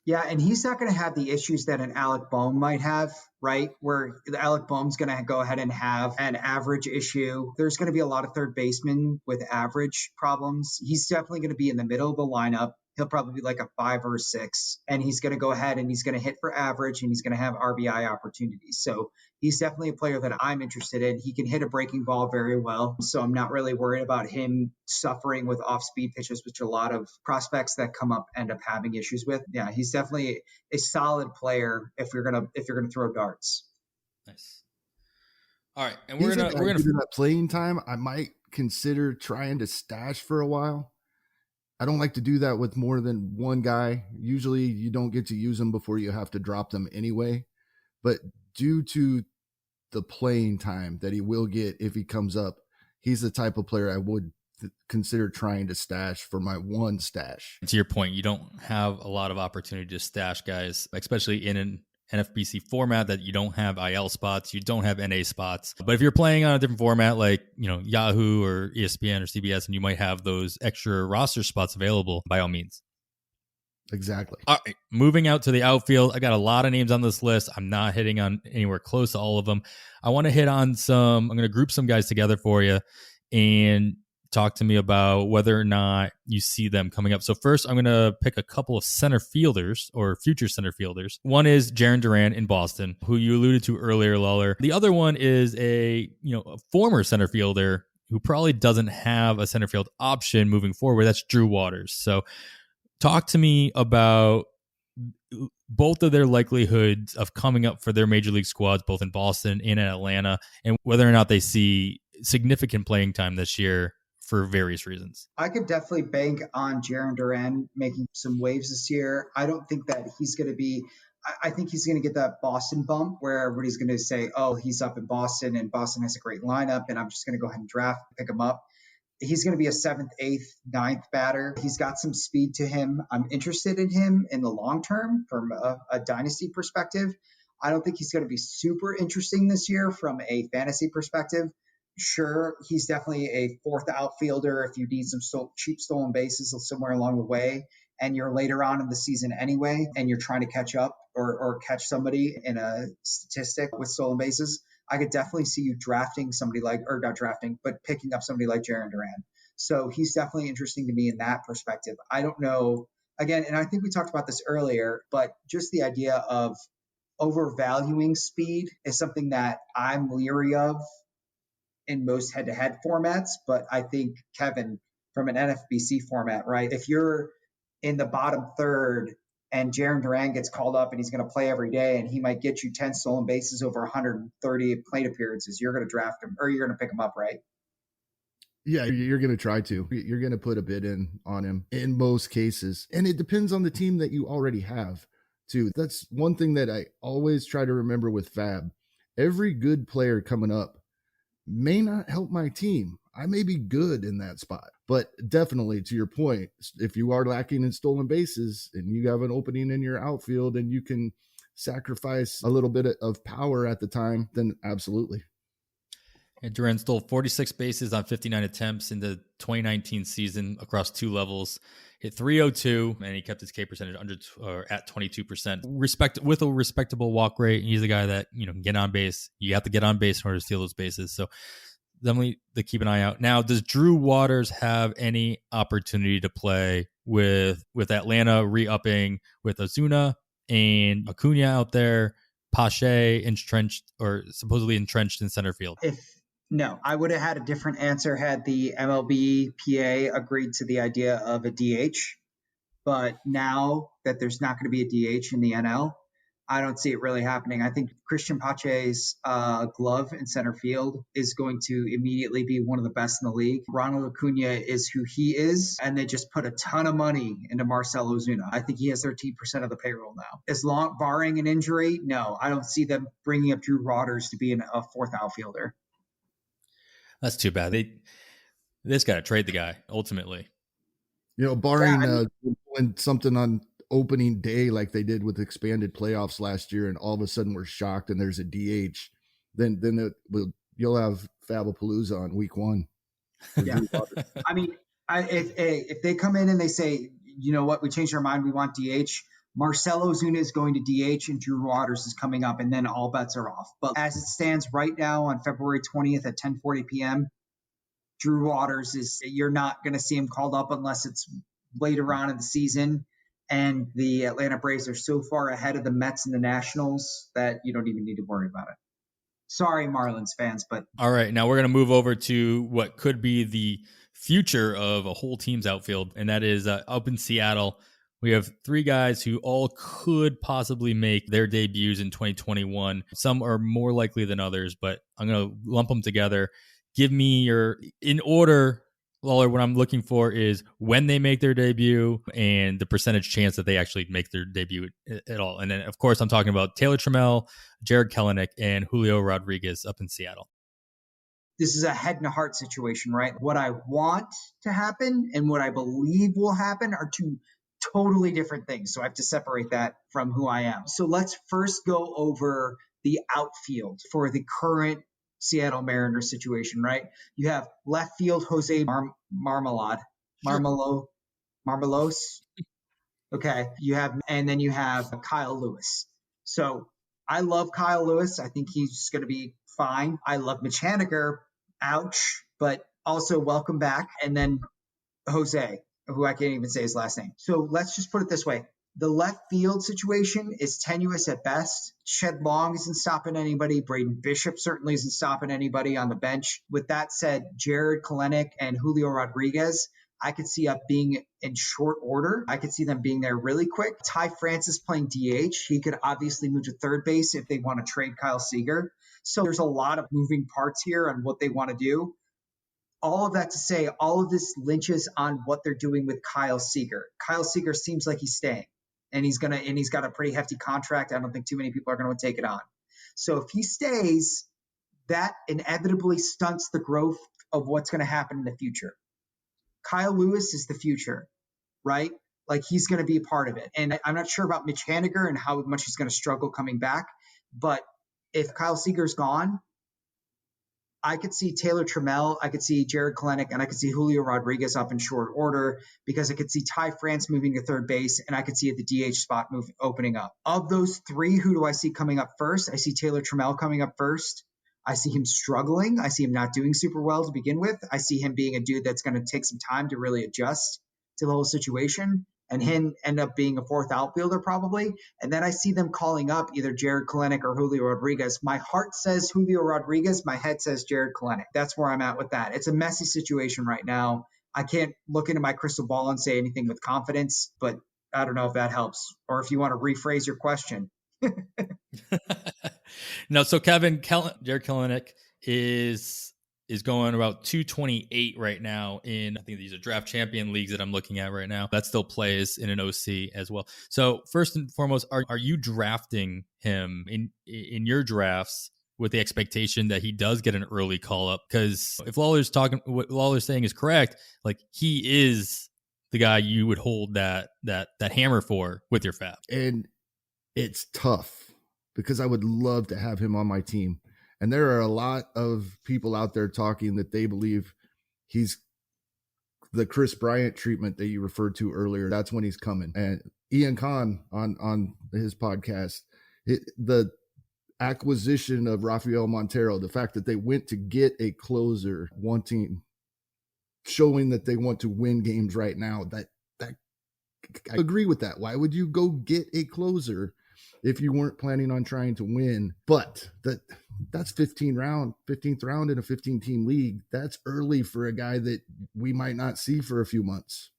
Speaker 10: Yeah, and he's not going to have the issues that an Alec Bohm might have, right? Where Alec Bohm's going to go ahead and have an average issue. There's going to be a lot of third basemen with average problems. He's definitely going to be in the middle of the lineup. He'll probably be like a 5 or 6, and he's going to go ahead and he's going to hit for average, and he's going to have RBI opportunities. So he's definitely a player that I'm interested in. He can hit a breaking ball very well. So I'm not really worried about him suffering with off-speed pitches, which a lot of prospects that come up end up having issues with. Yeah, he's definitely a solid player if you're going to throw darts.
Speaker 8: Nice. All right, and we're gonna
Speaker 9: due to that playing time, I might consider trying to stash for a while. I don't like to do that with more than one guy. Usually you don't get to use them before you have to drop them anyway. But due to the playing time that he will get if he comes up, he's the type of player I would consider trying to stash for my one stash.
Speaker 8: To your point, you don't have a lot of opportunity to stash guys, especially in an NFBC format that you don't have IL spots, you don't have NA spots. But if you're playing on a different format like, Yahoo or ESPN or CBS, and you might have those extra roster spots available, by all means.
Speaker 9: Exactly.
Speaker 8: All right, moving out to the outfield. I got a lot of names on this list. I'm not hitting on anywhere close to all of them. I want to hit on I'm going to group some guys together for you and talk to me about whether or not you see them coming up. So first, I'm going to pick a couple of center fielders or future center fielders. One is Jarren Duran in Boston, who you alluded to earlier, Lawler. The other one is a former center fielder who probably doesn't have a center field option moving forward. That's Drew Waters. So talk to me about both of their likelihoods of coming up for their major league squads, both in Boston and in Atlanta, and whether or not they see significant playing time this year for various reasons.
Speaker 10: I could definitely bank on Jarren Duran making some waves this year. I don't think that he's going to be, I think he's going to get that Boston bump where everybody's going to say, oh, he's up in Boston and Boston has a great lineup and I'm just going to go ahead and draft, pick him up. He's going to be a 7th, 8th, 9th batter. He's got some speed to him. I'm interested in him in the long term from a dynasty perspective. I don't think he's going to be super interesting this year from a fantasy perspective. Sure, he's definitely a 4th outfielder if you need some cheap stolen bases somewhere along the way, and you're later on in the season anyway, and you're trying to catch up or catch somebody in a statistic with stolen bases. I could definitely see you drafting somebody picking up somebody like Jarren Duran. So he's definitely interesting to me in that perspective. I don't know, again, and I think we talked about this earlier, but just the idea of overvaluing speed is something that I'm leery of in most head-to-head formats. But I think, Kevin, from an NFBC format, right, if you're in the bottom third and Jarren Duran gets called up and he's going to play every day and he might get you 10 stolen bases over 130 plate appearances, you're going to draft him or you're going to pick him up, right?
Speaker 9: Yeah, you're going to try to. You're going to put a bid in on him in most cases. And it depends on the team that you already have, too. That's one thing that I always try to remember with Fab. Every good player coming up may not help my team. I may be good in that spot, but definitely to your point, if you are lacking in stolen bases and you have an opening in your outfield and you can sacrifice a little bit of power at the time, then absolutely.
Speaker 8: And Duran stole 46 bases on 59 attempts in the 2019 season across 2 levels. Hit .302, and he kept his K percentage at 22%. With a respectable walk rate, he's a guy that can get on base. You have to get on base in order to steal those bases. So definitely to keep an eye out. Now, does Drew Waters have any opportunity to play with Atlanta re-upping with Ozuna and Acuna out there, Pache supposedly entrenched in center field?
Speaker 10: No, I would have had a different answer had the MLB PA agreed to the idea of a DH. But now that there's not going to be a DH in the NL, I don't see it really happening. I think Christian Pache's glove in center field is going to immediately be one of the best in the league. Ronald Acuna is who he is, and they just put a ton of money into Marcell Ozuna. I think he has 13% of the payroll now. Barring an injury, no, I don't see them bringing up Drew Waters to be a 4th outfielder.
Speaker 8: That's too bad. They just got to trade the guy ultimately.
Speaker 9: Barring when something on opening day like they did with expanded playoffs last year, and all of a sudden we're shocked and there's a DH, then you'll have Fabapalooza on week 1.
Speaker 10: Yeah, I mean, if they come in and they say, you know what, we changed our mind, we want DH. Marcell Ozuna is going to DH and Drew Waters is coming up, and then all bets are off. But as it stands right now on February 20th at 10:40 p.m., Drew Waters you're not going to see him called up unless it's later on in the season. And the Atlanta Braves are so far ahead of the Mets and the Nationals that you don't even need to worry about it. Sorry, Marlins fans, but...
Speaker 8: All right, now we're going to move over to what could be the future of a whole team's outfield, and that is up in Seattle. We have three guys who all could possibly make their debuts in 2021. Some are more likely than others, but I'm going to lump them together. Give me in order, Lawler, what I'm looking for is when they make their debut and the percentage chance that they actually make their debut at all. And then, of course, I'm talking about Taylor Tramell, Jared Kelenic, and Julio Rodriguez up in Seattle.
Speaker 10: This is a head and a heart situation, right? What I want to happen and what I believe will happen are two totally different things. So I have to separate that from who I am. So let's first go over the outfield for the current Seattle Mariners situation, right? You have left field Jose Marmelos. Okay. And then you have Kyle Lewis. So I love Kyle Lewis. I think he's going to be fine. I love Mitch Haniger. Ouch. But also welcome back. And then Jose, who I can't even say his last name. So let's just put it this way. The left field situation is tenuous at best. Shed Long isn't stopping anybody. Braden Bishop certainly isn't stopping anybody on the bench. With that said, Jared Kelenic and Julio Rodriguez, I could see up being in short order. I could see them being there really quick. Ty Francis playing DH. He could obviously move to third base if they want to trade Kyle Seager. So there's a lot of moving parts here on what they want to do. All of that to say, all of this lynches on what they're doing with Kyle Seager. Kyle Seager seems like he's staying, and he's got a pretty hefty contract. I don't think too many people are going to take it on. So if he stays, that inevitably stunts the growth of what's going to happen in the future. Kyle Lewis is the future, right? Like he's going to be a part of it. And I'm not sure about Mitch Haniger and how much he's going to struggle coming back. But if Kyle Seager's gone, I could see Taylor Tramell, I could see Jared Kelenic, and I could see Julio Rodriguez up in short order because I could see Ty France moving to third base, and I could see the DH spot opening up. Of those three, who do I see coming up first? I see Taylor Tramell coming up first. I see him struggling. I see him not doing super well to begin with. I see him being a dude that's going to take some time to really adjust to the whole situation, and him end up being a fourth outfielder probably. And then I see them calling up either Jared Kelenic or Julio Rodriguez. My heart says Julio Rodriguez. My head says Jared Kelenic. That's where I'm at with that. It's a messy situation right now. I can't look into my crystal ball and say anything with confidence, but I don't know if that helps or if you want to rephrase your question.
Speaker 8: No, so Kevin, Jared Kelenic is going about 228 right now in, I think these are draft champion leagues that I'm looking at right now. That still plays in an OC as well. So first and foremost, are you drafting him in your drafts with the expectation that he does get an early call up? Because if what Lawler's saying is correct, like he is the guy you would hold that hammer for with your fab.
Speaker 9: And it's tough because I would love to have him on my team. And there are a lot of people out there talking that they believe he's the Chris Bryant treatment that you referred to earlier. That's when he's coming. And Ian Kahn on his podcast, the acquisition of Rafael Montero, the fact that they went to get a closer, showing that they want to win games right now, that I agree with that. Why would you go get a closer if you weren't planning on trying to win? But that's 15th round in a 15-team league. That's early for a guy that we might not see for a few months.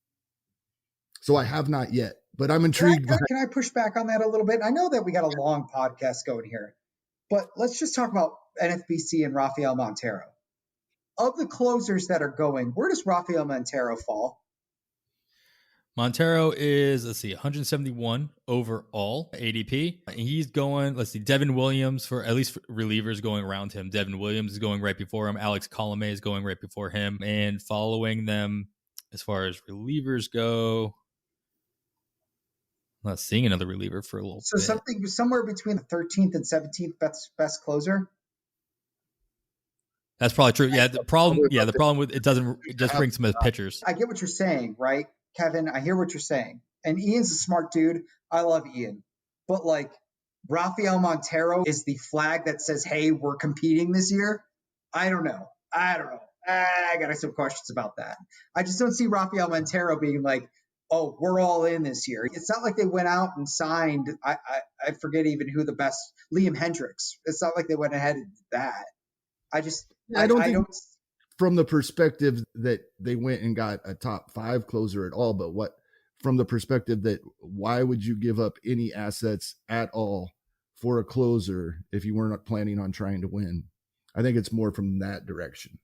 Speaker 9: So I have not yet, but I'm intrigued.
Speaker 10: Can I push back on that a little bit? I know that we got a long podcast going here, but let's just talk about NFBC and Rafael Montero. Of the closers that are going, where does Rafael Montero fall?
Speaker 8: Montero is, 171 overall ADP. He's going, Devin Williams, for at least relievers going around him. Devin Williams is going right before him. Alex Colomé is going right before him. And following them, as far as relievers go, I'm not seeing another reliever for a little bit.
Speaker 10: So something somewhere between the 13th and 17th best closer?
Speaker 8: That's probably true. Yeah, the problem with it just brings some pitchers.
Speaker 10: I get what you're saying, right? Kevin, I hear what you're saying. And Ian's a smart dude. I love Ian. But Rafael Montero is the flag that says, hey, we're competing this year. I don't know. I got some questions about that. I just don't see Rafael Montero being like, oh, we're all in this year. It's not like they went out and signed, I forget even who the best, Liam Hendricks. It's not like they went ahead and did that. I don't think from the perspective that they went and got a top 5 closer at all, but
Speaker 9: from the perspective that why would you give up any assets at all for a closer if you weren't planning on trying to win? I think it's more from that direction.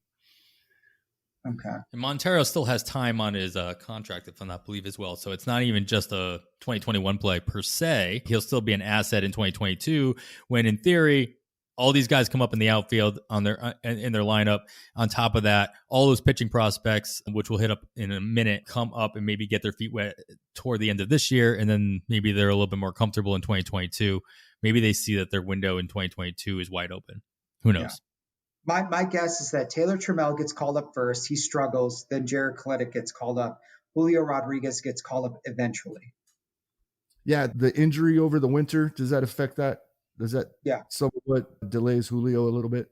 Speaker 10: Okay.
Speaker 8: And Montero still has time on his contract, if I'm not believe as well. So it's not even just a 2021 play per se. He'll still be an asset in 2022 when, in theory, all these guys come up in the outfield on their in their lineup. On top of that, all those pitching prospects, which we'll hit up in a minute, come up and maybe get their feet wet toward the end of this year, and then maybe they're a little bit more comfortable in 2022. Maybe they see that their window in 2022 is wide open. Who knows?
Speaker 10: Yeah. My guess is that Taylor Tramell gets called up first. He struggles. Then Jared Kelenic gets called up. Julio Rodriguez gets called up eventually.
Speaker 9: Yeah, the injury over the winter, does that affect that? Does that somewhat delays Julio a little bit?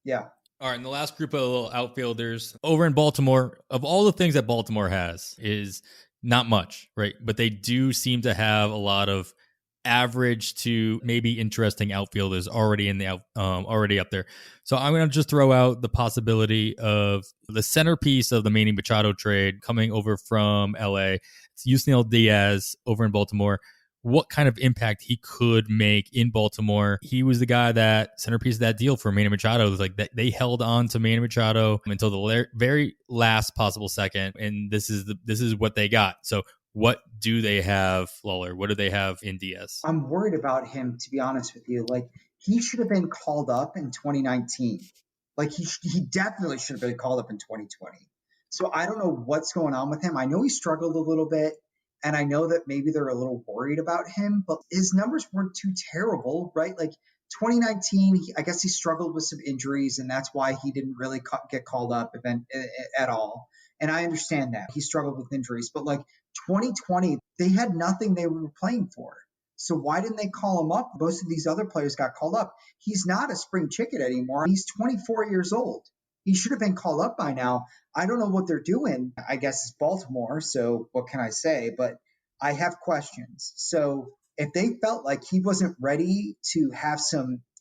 Speaker 10: Yeah.
Speaker 8: All right, and the last group of little outfielders over in Baltimore, of all the things that Baltimore has, is not much, right? But they do seem to have a lot of average to maybe interesting outfielders already in the already up there. So I'm going to just throw out the possibility of the centerpiece of the Manny Machado trade coming over from LA. It's Yusniel Diaz over in Baltimore. What kind of impact he could make in Baltimore. He was the guy that centerpiece of that deal for Manny Machado. It was like that they held on to Manny Machado until the very last possible second, and this is what they got. So what do they have, Lawler? What do they have in Diaz?
Speaker 10: I'm worried about him, to be honest with you. Like, he should have been called up in 2019. Like, he definitely should have been called up in 2020. So I don't know what's going on with him. I know he struggled a little bit, and I know that maybe they're a little worried about him, but his numbers weren't too terrible, right? Like 2019, I guess he struggled with some injuries, and that's why he didn't really get called up at all. And I understand that. He struggled with injuries, but like 2020, they had nothing they were playing for. So why didn't they call him up? Most of these other players got called up. He's not a spring chicken anymore. He's 24 years old. He should have been called up by now. I don't know what they're doing. I guess it's Baltimore, so what can I say? But I have questions. So if they felt like he wasn't ready to have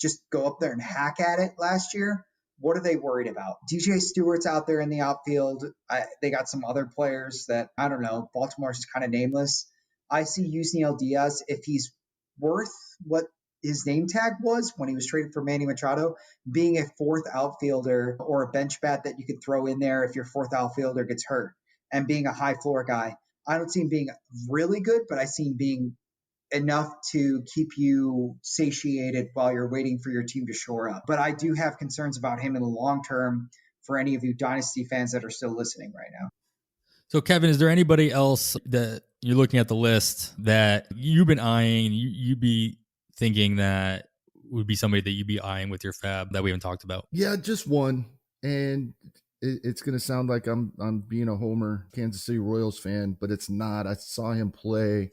Speaker 10: just go up there and hack at it last year, what are they worried about? DJ Stewart's out there in the outfield. They got some other players that, I don't know, Baltimore's just kind of nameless. I see Yusniel Diaz, if he's worth what his name tag was when he was traded for Manny Machado, being a fourth outfielder or a bench bat that you could throw in there if your fourth outfielder gets hurt, and being a high floor guy. I don't see him being really good, but I see him being enough to keep you satiated while you're waiting for your team to shore up. But I do have concerns about him in the long term for any of you Dynasty fans that are still listening right now.
Speaker 8: So, Kevin, is there anybody else that you're looking at the list that you've been eyeing, you'd be thinking that would be somebody that you'd be eyeing with your fab that we haven't talked about?
Speaker 9: Yeah, just one. And it's going to sound like I'm being a homer Kansas City Royals fan, but it's not. I saw him play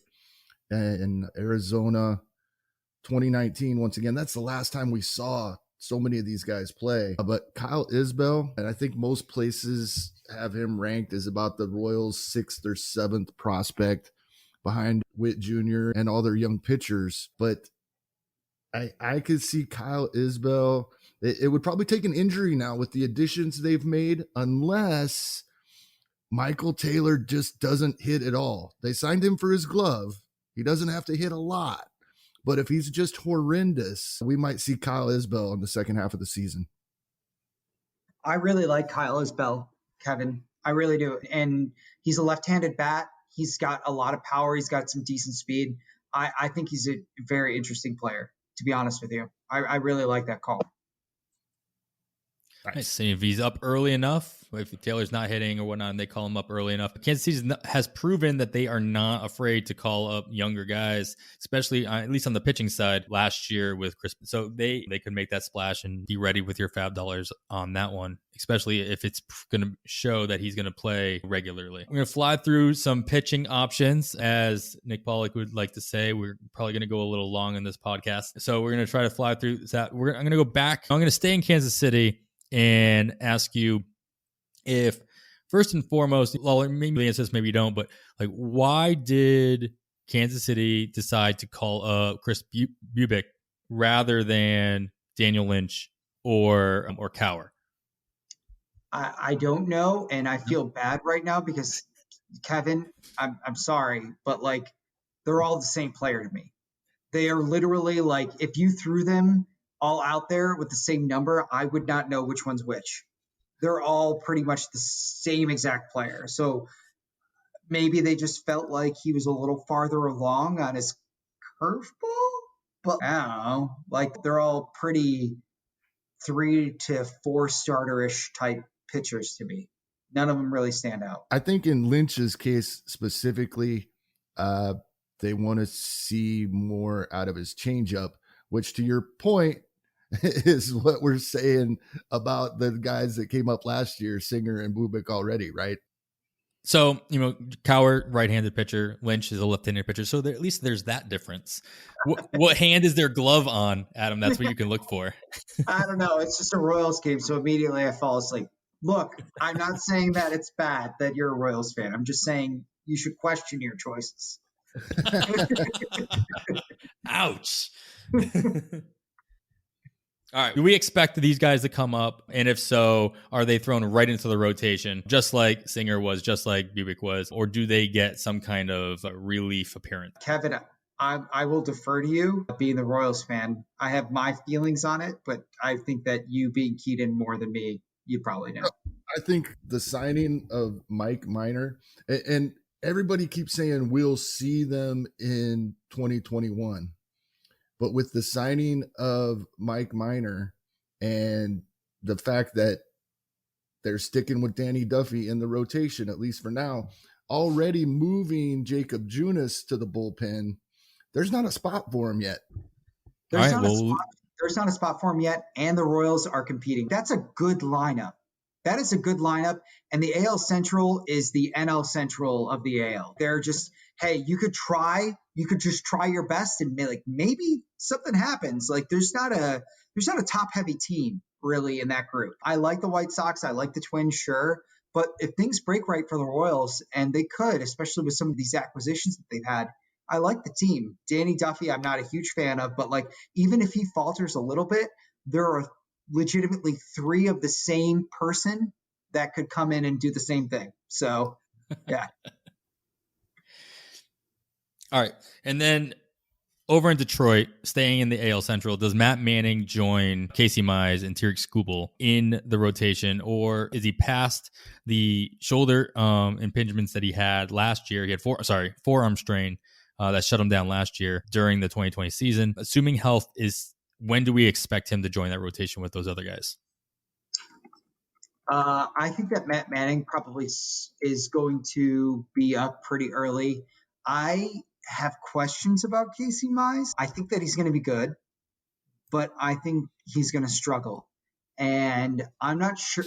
Speaker 9: in Arizona 2019. Once again, that's the last time we saw so many of these guys play. But Kyle Isbel, and I think most places have him ranked as about the Royals' 6th or 7th prospect behind Witt Jr. and all their young pitchers. But I could see Kyle Isbel. It would probably take an injury now with the additions they've made, unless Michael Taylor just doesn't hit at all. They signed him for his glove. He doesn't have to hit a lot. But if he's just horrendous, we might see Kyle Isbel in the second half of the season.
Speaker 10: I really like Kyle Isbel, Kevin. I really do. And he's a left-handed bat. He's got a lot of power. He's got some decent speed. I think he's a very interesting player, to be honest with you. I really like that call.
Speaker 8: Nice. See if he's up early enough, if Taylor's not hitting or whatnot, and they call him up early enough. Kansas City has proven that they are not afraid to call up younger guys, especially at least on the pitching side last year with Chris. So they could make that splash and be ready with your fab dollars on that one, especially if it's going to show that he's going to play regularly. We're going to fly through some pitching options, as Nick Pollock would like to say. We're probably going to go a little long in this podcast, so we're going to try to fly through that. I'm going to go back. I'm going to stay in Kansas City and ask you if, first and foremost, Lawler, maybe the answer is maybe you don't, but like, why did Kansas City decide to call Chris Bubic rather than Daniel Lynch or Kowar?
Speaker 10: I don't know, and I feel bad right now because Kevin, I'm sorry, but like they're all the same player to me. They are literally like, if you threw them all out there with the same number, I would not know which one's which. They're all pretty much the same exact player. So maybe they just felt like he was a little farther along on his curveball, but I don't know. Like they're all pretty 3 to 4 starter-ish type pitchers to me. None of them really stand out.
Speaker 9: I think in Lynch's case specifically, they want to see more out of his changeup, which to your point is what we're saying about the guys that came up last year, Singer and Bubik already, right?
Speaker 8: So, Kowar, right-handed pitcher. Lynch is a left-handed pitcher. So at least there's that difference. What hand is their glove on, Adam? That's what you can look for.
Speaker 10: I don't know. It's just a Royals game, so immediately I fall asleep. Look, I'm not saying that it's bad that you're a Royals fan. I'm just saying you should question your choices.
Speaker 8: Ouch. All right. Do we expect these guys to come up? And if so, are they thrown right into the rotation, just like Singer was, just like Bubik was, or do they get some kind of relief appearance?
Speaker 10: Kevin, I will defer to you. Being the Royals fan, I have my feelings on it, but I think that you being keyed in more than me, you probably know.
Speaker 9: I think the signing of Mike Minor, and everybody keeps saying we'll see them in 2021. But with the signing of Mike Minor and the fact that they're sticking with Danny Duffy in the rotation, at least for now, already moving Jacob Junis to the bullpen, there's not a spot for him yet.
Speaker 10: There's not a spot for him yet, and the Royals are competing. That's a good lineup. That is a good lineup, and the AL Central is the NL Central of the AL. They're just, hey, you could just try your best, and maybe something happens. Like there's not a top heavy team really in that group. I like the White Sox, I like the Twins, sure, but if things break right for the Royals, and they could, especially with some of these acquisitions that they've had, I like the team. Danny Duffy, I'm not a huge fan of, but like even if he falters a little bit, there are legitimately 3 of the same person that could come in and do the same thing. So, yeah.
Speaker 8: All right. And then over in Detroit, staying in the AL Central, does Matt Manning join Casey Mize and Tarik Skubal in the rotation, or is he past the shoulder impingements that he had last year? He had forearm strain that shut him down last year during the 2020 season. Assuming health is, when do we expect him to join that rotation with those other guys?
Speaker 10: I think that Matt Manning probably is going to be up pretty early. I have questions about Casey Mize. I think that he's going to be good, but I think he's going to struggle. And I'm not sure.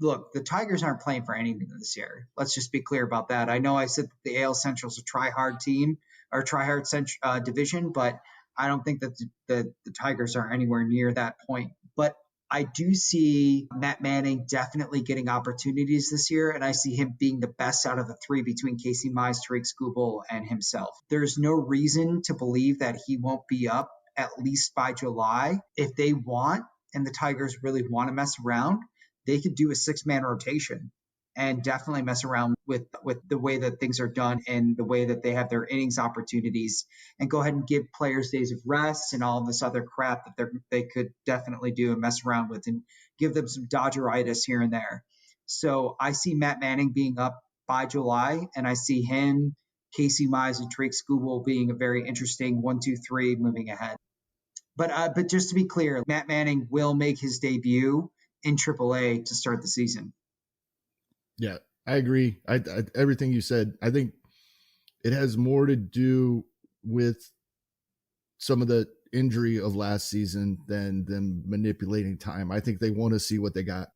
Speaker 10: Look, the Tigers aren't playing for anything this year. Let's just be clear about that. I know I said that the AL Central is a try-hard team or try-hard division, but I don't think that the Tigers are anywhere near that point. But I do see Matt Manning definitely getting opportunities this year, and I see him being the best out of the 3 between Casey Mize, Tarik Skubal, and himself. There's no reason to believe that he won't be up at least by July. If they want, and the Tigers really want to mess around, they could do a 6-man rotation and definitely mess around with the way that things are done and the way that they have their innings opportunities, and go ahead and give players days of rest and all this other crap that they could definitely do and mess around with and give them some Dodgeritis here and there. So I see Matt Manning being up by July, and I see him, Casey Mize, and Tarik Skubal being a very interesting 1, 2, 3 moving ahead. But just to be clear, Matt Manning will make his debut in AAA to start the season.
Speaker 9: Yeah, I agree. I everything you said. I think it has more to do with some of the injury of last season than them manipulating time. I think they want to see what they got.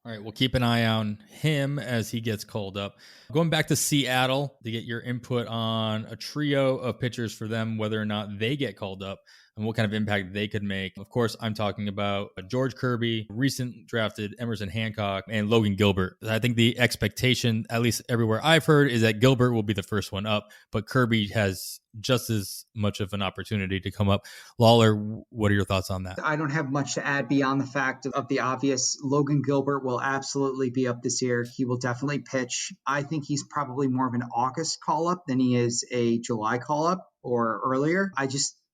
Speaker 8: All right, we'll keep an eye on him as he gets called up. Going back to Seattle to get your input on a trio of pitchers for them, whether or not they get called up. and what kind of impact they could make. Of course, I'm talking about George Kirby, recent drafted Emerson Hancock, and Logan Gilbert. I think the expectation, at least everywhere I've heard, is that Gilbert will be the first one up, but Kirby has just as much of an opportunity to come up. Lawler, what are your thoughts on that?
Speaker 10: I don't have much to add beyond the fact of the obvious. Logan Gilbert will absolutely be up this year. He will definitely pitch. I think he's probably more of an August call-up than he is a July call-up or earlier.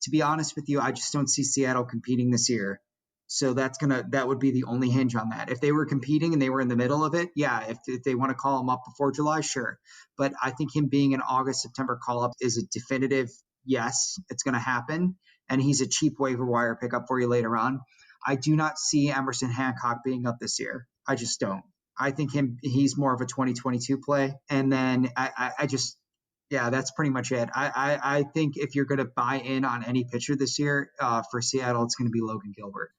Speaker 10: To be honest with you, I just don't see Seattle competing this year. So that would be the only hinge on that. If they were competing and they were in the middle of it, yeah, if they want to call him up before July, sure. But I think him being an August, September call-up is a definitive yes, it's going to happen. And he's a cheap waiver wire pickup for you later on. I do not see Emerson Hancock being up this year. I just don't. I think he's more of a 2022 play. And then that's pretty much it. I think if you're going to buy in on any pitcher this year for Seattle, it's going to be Logan Gilbert.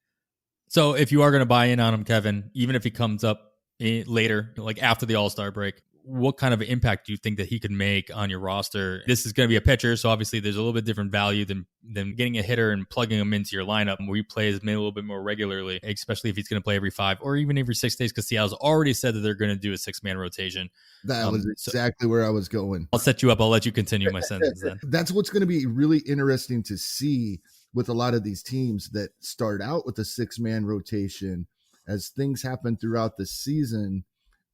Speaker 8: So if you are going to buy in on him, Kevin, even if he comes up later, like after the All-Star break, what kind of impact do you think that he could make on your roster? This is going to be a pitcher, so obviously there's a little bit different value than getting a hitter and plugging him into your lineup where he plays maybe a little bit more regularly, especially if he's going to play every 5 or even every 6 days, because Seattle's already said that they're going to do a 6-man rotation.
Speaker 9: That was exactly where I was going.
Speaker 8: I'll set you up. I'll let you continue my sentence then.
Speaker 9: That's what's going to be really interesting to see with a lot of these teams that start out with a 6-man rotation. As things happen throughout the season,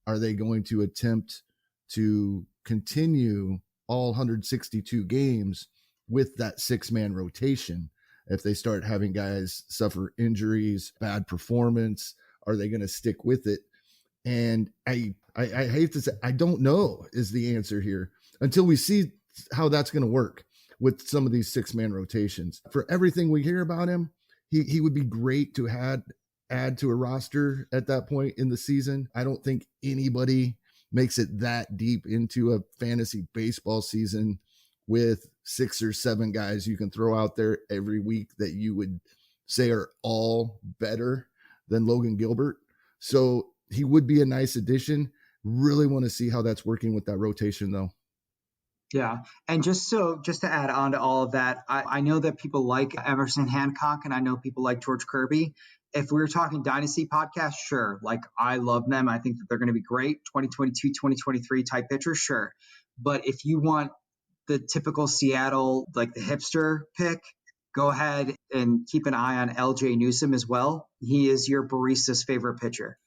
Speaker 9: are they going to attempt to continue all 162 games with that 6-man rotation? If they start having guys suffer injuries, bad performance, are they going to stick with it? And I hate to say, I don't know is the answer here until we see how that's going to work with some of these 6-man rotations. For everything we hear about him, he would be great to add to a roster at that point in the season. I don't think anybody makes it that deep into a fantasy baseball season with 6 or 7 guys you can throw out there every week that you would say are all better than Logan Gilbert. So he would be a nice addition. Really want to see how that's working with that rotation though.
Speaker 10: Yeah. And just to add on to all of that, I know that people like Emerson Hancock and I know people like George Kirby. If we were talking Dynasty podcast, sure. Like I love them. I think that they're going to be great. 2022, 2023 type pitchers, sure. But if you want the typical Seattle, like the hipster pick, go ahead and keep an eye on LJ Newsome as well. He is your barista's favorite pitcher.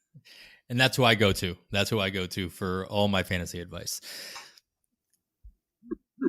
Speaker 8: And that's who I go to. That's who I go to for all my fantasy advice.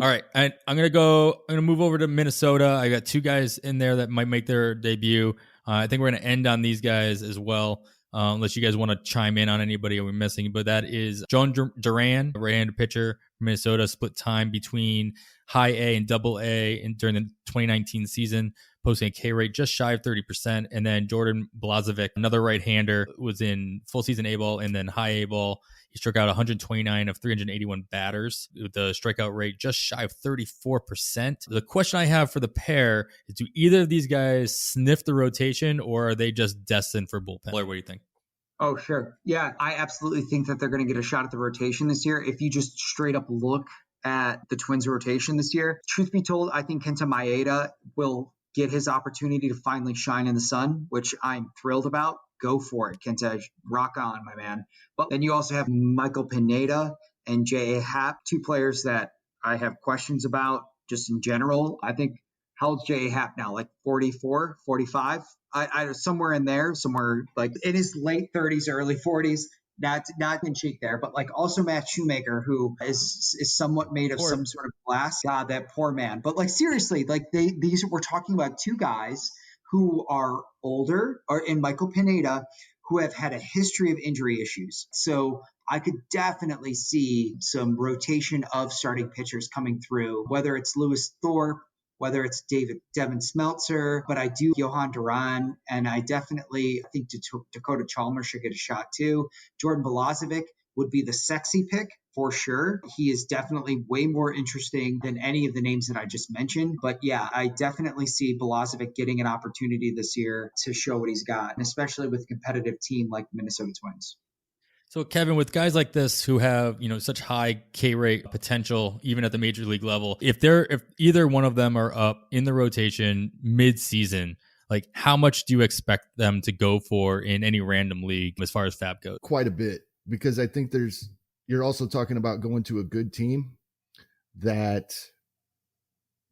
Speaker 8: All right. I'm going to move over to Minnesota. I got 2 guys in there that might make their debut. I think we're going to end on these guys as well, unless you guys want to chime in on anybody we're missing. But that is John Duran, right-handed pitcher from Minnesota, split time between high A and double A during the 2019 season, posting a K rate just shy of 30%. And then Jordan Blazovic, another right-hander, was in full season A ball and then high A ball. He struck out 129 of 381 batters with the strikeout rate just shy of 34%. The question I have for the pair is, do either of these guys sniff the rotation or are they just destined for bullpen? What do you think?
Speaker 10: Oh, sure. Yeah, I absolutely think that they're going to get a shot at the rotation this year. If you just straight up look at the Twins rotation this year, truth be told, I think Kenta Maeda will get his opportunity to finally shine in the sun, which I'm thrilled about. Go for it, Kenta. Rock on, my man. But then you also have Michael Pineda and J.A. Happ, 2 players that I have questions about just in general. I think, how old's J.A. Happ now? Like 44, 45? I somewhere in there, somewhere like in his late 30s, early 40s. Not in cheek there, but like also Matt Shoemaker, who is somewhat made of some sort of glass. God, that poor man. But like seriously, like we're talking about 2 guys who are older, and Michael Pineda, who have had a history of injury issues. So I could definitely see some rotation of starting pitchers coming through, whether it's Lewis Thorpe, whether it's Devin Smeltzer, but I do Johan Duran, and I definitely think Dakota Chalmers should get a shot too. Jordan Blazovic would be the sexy pick for sure. He is definitely way more interesting than any of the names that I just mentioned. But yeah, I definitely see Blazovic getting an opportunity this year to show what he's got, and especially with a competitive team like the Minnesota Twins.
Speaker 8: So Kevin, with guys like this who have, such high K rate potential, even at the major league level, if either one of them are up in the rotation mid-season, like how much do you expect them to go for in any random league as far as FAB goes?
Speaker 9: Quite a bit, because I think you're also talking about going to a good team that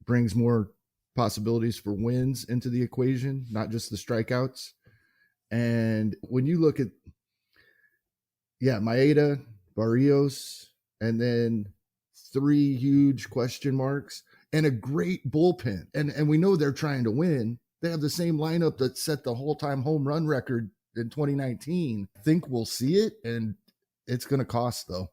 Speaker 9: brings more possibilities for wins into the equation, not just the strikeouts. And when you look at Maeda, Barrios, and then 3 huge question marks and a great bullpen. And we know they're trying to win. They have the same lineup that set the whole-time home run record in 2019. I think we'll see it, and it's going to cost, though.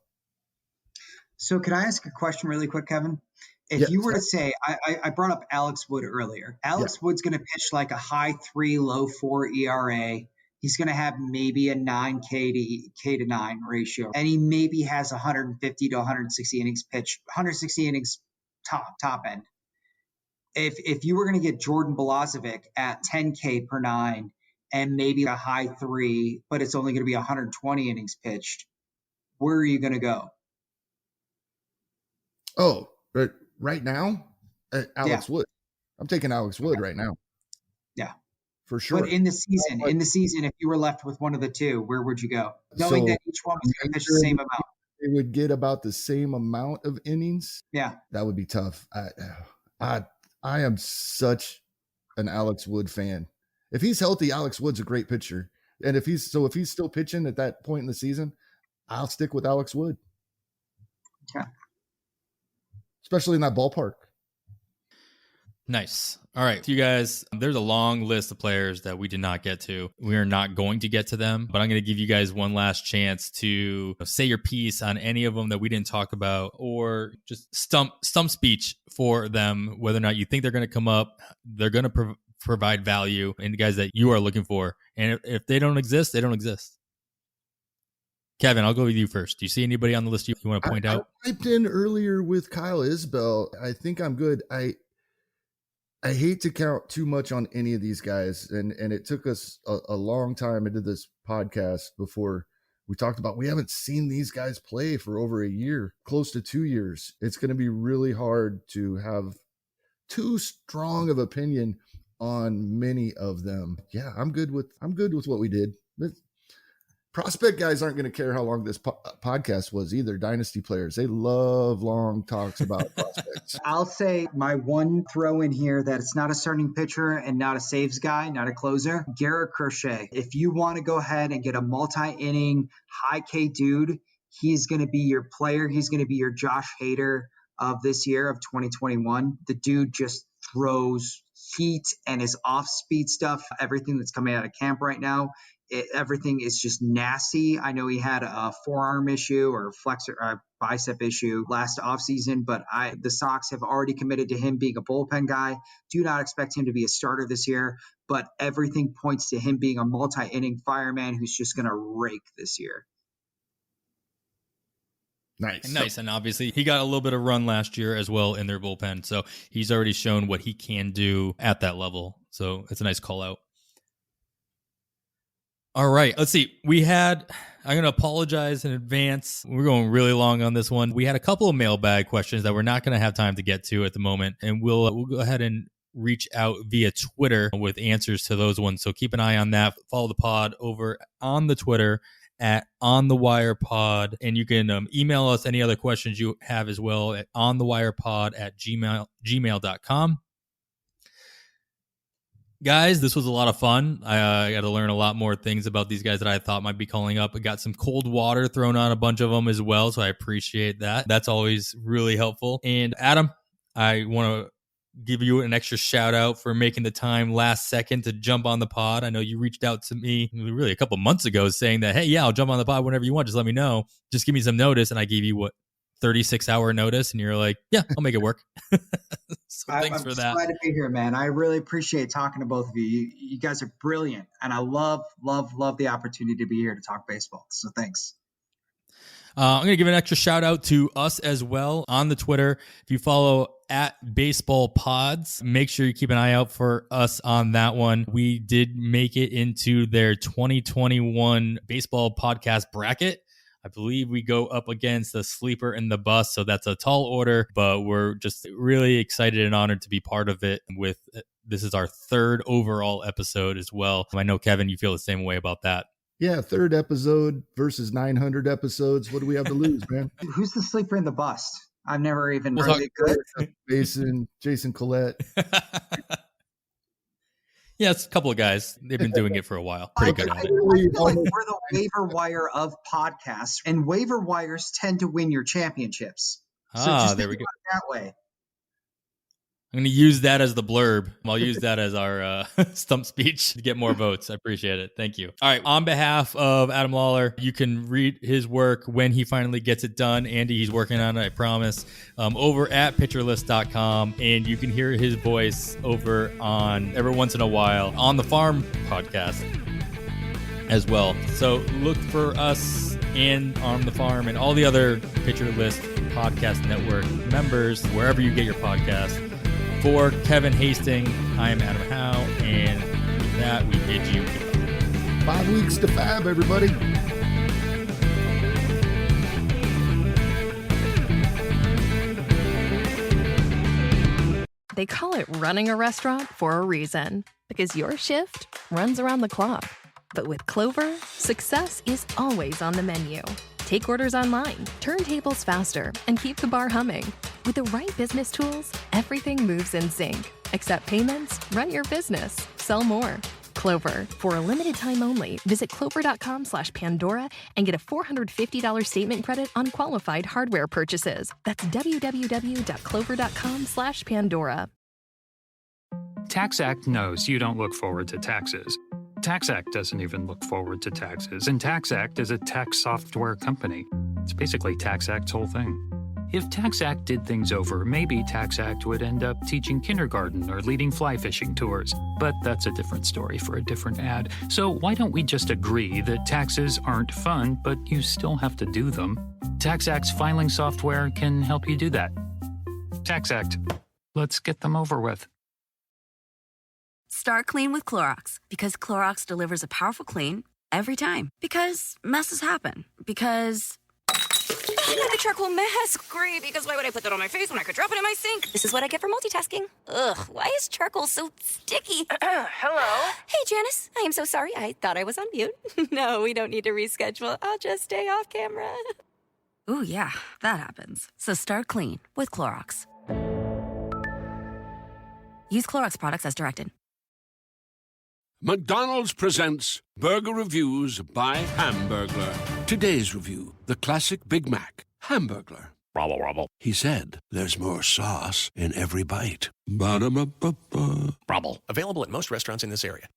Speaker 10: So could I ask a question really quick, Kevin? If you were to say, I brought up Alex Wood earlier. Alex Wood's going to pitch like a high 3, low 4 ERA. He's going to have maybe a 9 K to 9 ratio. And he maybe has 150 to 160 innings pitched, 160 innings top end. If you were going to get Jordan Balazovic at 10 K per 9 and maybe a high 3, but it's only going to be 120 innings pitched, where are you going to go?
Speaker 9: Oh, but right now, Alex Wood. I'm taking Alex Wood right now.
Speaker 10: Yeah.
Speaker 9: For sure.
Speaker 10: But in the season, if you were left with one of the two, where would you go? Knowing that each one was going to pitch the same amount.
Speaker 9: They would get about the same amount of innings.
Speaker 10: Yeah.
Speaker 9: That would be tough. I am such an Alex Wood fan. If he's healthy, Alex Wood's a great pitcher. And if he's still pitching at that point in the season, I'll stick with Alex Wood.
Speaker 10: Okay.
Speaker 9: Especially in that ballpark.
Speaker 8: Nice. All right, you guys, there's a long list of players that we did not get to. We are not going to get to them, but I'm going to give you guys one last chance to say your piece on any of them that we didn't talk about, or just stump speech for them, whether or not you think they're going to come up, they're going to provide value, and the guys that you are looking for. And if they don't exist, they don't exist. Kevin, I'll go with you first. Do you see anybody on the list you want to point out?
Speaker 9: I typed in earlier with Kyle Isbel. I think I'm good. I hate to count too much on any of these guys, and it took us a long time into this podcast before we talked about we haven't seen these guys play for over a year, close to 2 years. It's going to be really hard to have too strong of opinion on many of them. Yeah, I'm good with what we did. Prospect guys aren't going to care how long this podcast was either. Dynasty players, they love long talks about prospects.
Speaker 10: I'll say my one throw in here that it's not a starting pitcher and not a saves guy, not a closer, Garrett Crochet. If you want to go ahead and get a multi-inning, high K dude, he's going to be your player. He's going to be your Josh Hader of this year, of 2021. The dude just throws heat and his off-speed stuff, everything that's coming out of camp right now. Everything is just nasty. I know he had a forearm issue or flexor or bicep issue last offseason, but the Sox have already committed to him being a bullpen guy. Do not expect him to be a starter this year, but everything points to him being a multi-inning fireman who's just going to rake this year.
Speaker 8: Nice. And obviously he got a little bit of run last year as well in their bullpen. So he's already shown what he can do at that level. So it's a nice call out. All right, let's see. I'm going to apologize in advance. We're going really long on this one. We had a couple of mailbag questions that we're not going to have time to get to at the moment, and we'll go ahead and reach out via Twitter with answers to those ones. So keep an eye on that. Follow the pod over on the Twitter at onthewirepod, and you can email us any other questions you have as well at onthewirepod@gmail.com. Guys, this was a lot of fun. I got to learn a lot more things about these guys that I thought might be calling up. I got some cold water thrown on a bunch of them as well, so I appreciate that. That's always really helpful. And Adam, I want to give you an extra shout out for making the time last second to jump on the pod. I know you reached out to me really a couple months ago saying that, hey, yeah, I'll jump on the pod whenever you want. Just let me know. Just give me some notice. And I gave you 36-hour notice, and you're like, yeah, I'll make it work. So thanks for that.
Speaker 10: I'm glad to be here, man. I really appreciate talking to both of you. You guys are brilliant, and I love the opportunity to be here to talk baseball. So thanks.
Speaker 8: I'm going to give an extra shout out to us as well on the Twitter. If you follow at Baseball Pods, make sure you keep an eye out for us on that one. We did make it into their 2021 baseball podcast bracket. I believe we go up against the Sleeper and the Bust, so that's a tall order, but we're just really excited and honored to be part of it. This is our third overall episode as well. I know, Kevin, you feel the same way about that.
Speaker 9: Yeah, third episode versus 900 episodes. What do we have to lose, man?
Speaker 10: Who's the Sleeper and the Bust? I've never even heard it good.
Speaker 9: Jason Collette.
Speaker 8: Yeah, it's a couple of guys. They've been doing it for a while. Pretty good at it.
Speaker 10: I feel like we're the waiver wire of podcasts, and waiver wires tend to win your championships. So just
Speaker 8: there we go.
Speaker 10: That way.
Speaker 8: I'm going to use that as the blurb. I'll use that as our stump speech to get more votes. I appreciate it. Thank you. All right. On behalf of Adam Lawler, you can read his work when he finally gets it done. Andy, he's working on it, I promise, over at pitcherlist.com. And you can hear his voice over on, every once in a while, on the Farm podcast as well. So look for us and On the Farm and all the other Pitcher List Podcast Network members, wherever you get your podcast. For Kevin Hastings, I am Adam Howe, and with that, we bid you goodbye.
Speaker 9: 5 weeks to Fab, everybody.
Speaker 11: They call it running a restaurant for a reason, because your shift runs around the clock. But with Clover, success is always on the menu. Take orders online, turn tables faster, and keep the bar humming. With the right business tools, everything moves in sync. Accept payments, run your business, sell more. Clover. For a limited time only, visit clover.com/Pandora and get a $450 statement credit on qualified hardware purchases. That's www.clover.com/Pandora.
Speaker 12: TaxAct knows you don't look forward to taxes. TaxAct doesn't even look forward to taxes, and TaxAct is a tax software company. It's basically TaxAct's whole thing. If TaxAct did things over, maybe TaxAct would end up teaching kindergarten or leading fly fishing tours. But that's a different story for a different ad. So why don't we just agree that taxes aren't fun, but you still have to do them? TaxAct's filing software can help you do that. TaxAct. Let's get them over with.
Speaker 2: Start clean with Clorox, because Clorox delivers a powerful clean every time. Because messes happen. Because the charcoal mask. Great, because why would I put that on my face when I could drop it in my sink? This is what I get for multitasking. Ugh, why is charcoal so sticky?
Speaker 13: Hello?
Speaker 2: Hey, Janice. I am so sorry. I thought I was on mute. No, we don't need to reschedule. I'll just stay off camera. Ooh, yeah, that happens. So start clean with Clorox. Use Clorox products as directed.
Speaker 4: McDonald's presents Burger Reviews by Hamburglar. Today's review, the classic Big Mac, Hamburglar.
Speaker 5: Rubble, rubble.
Speaker 4: He said, there's more sauce in every bite. Ba-da-ba-ba-ba.
Speaker 5: Rubble. Available at most restaurants in this area.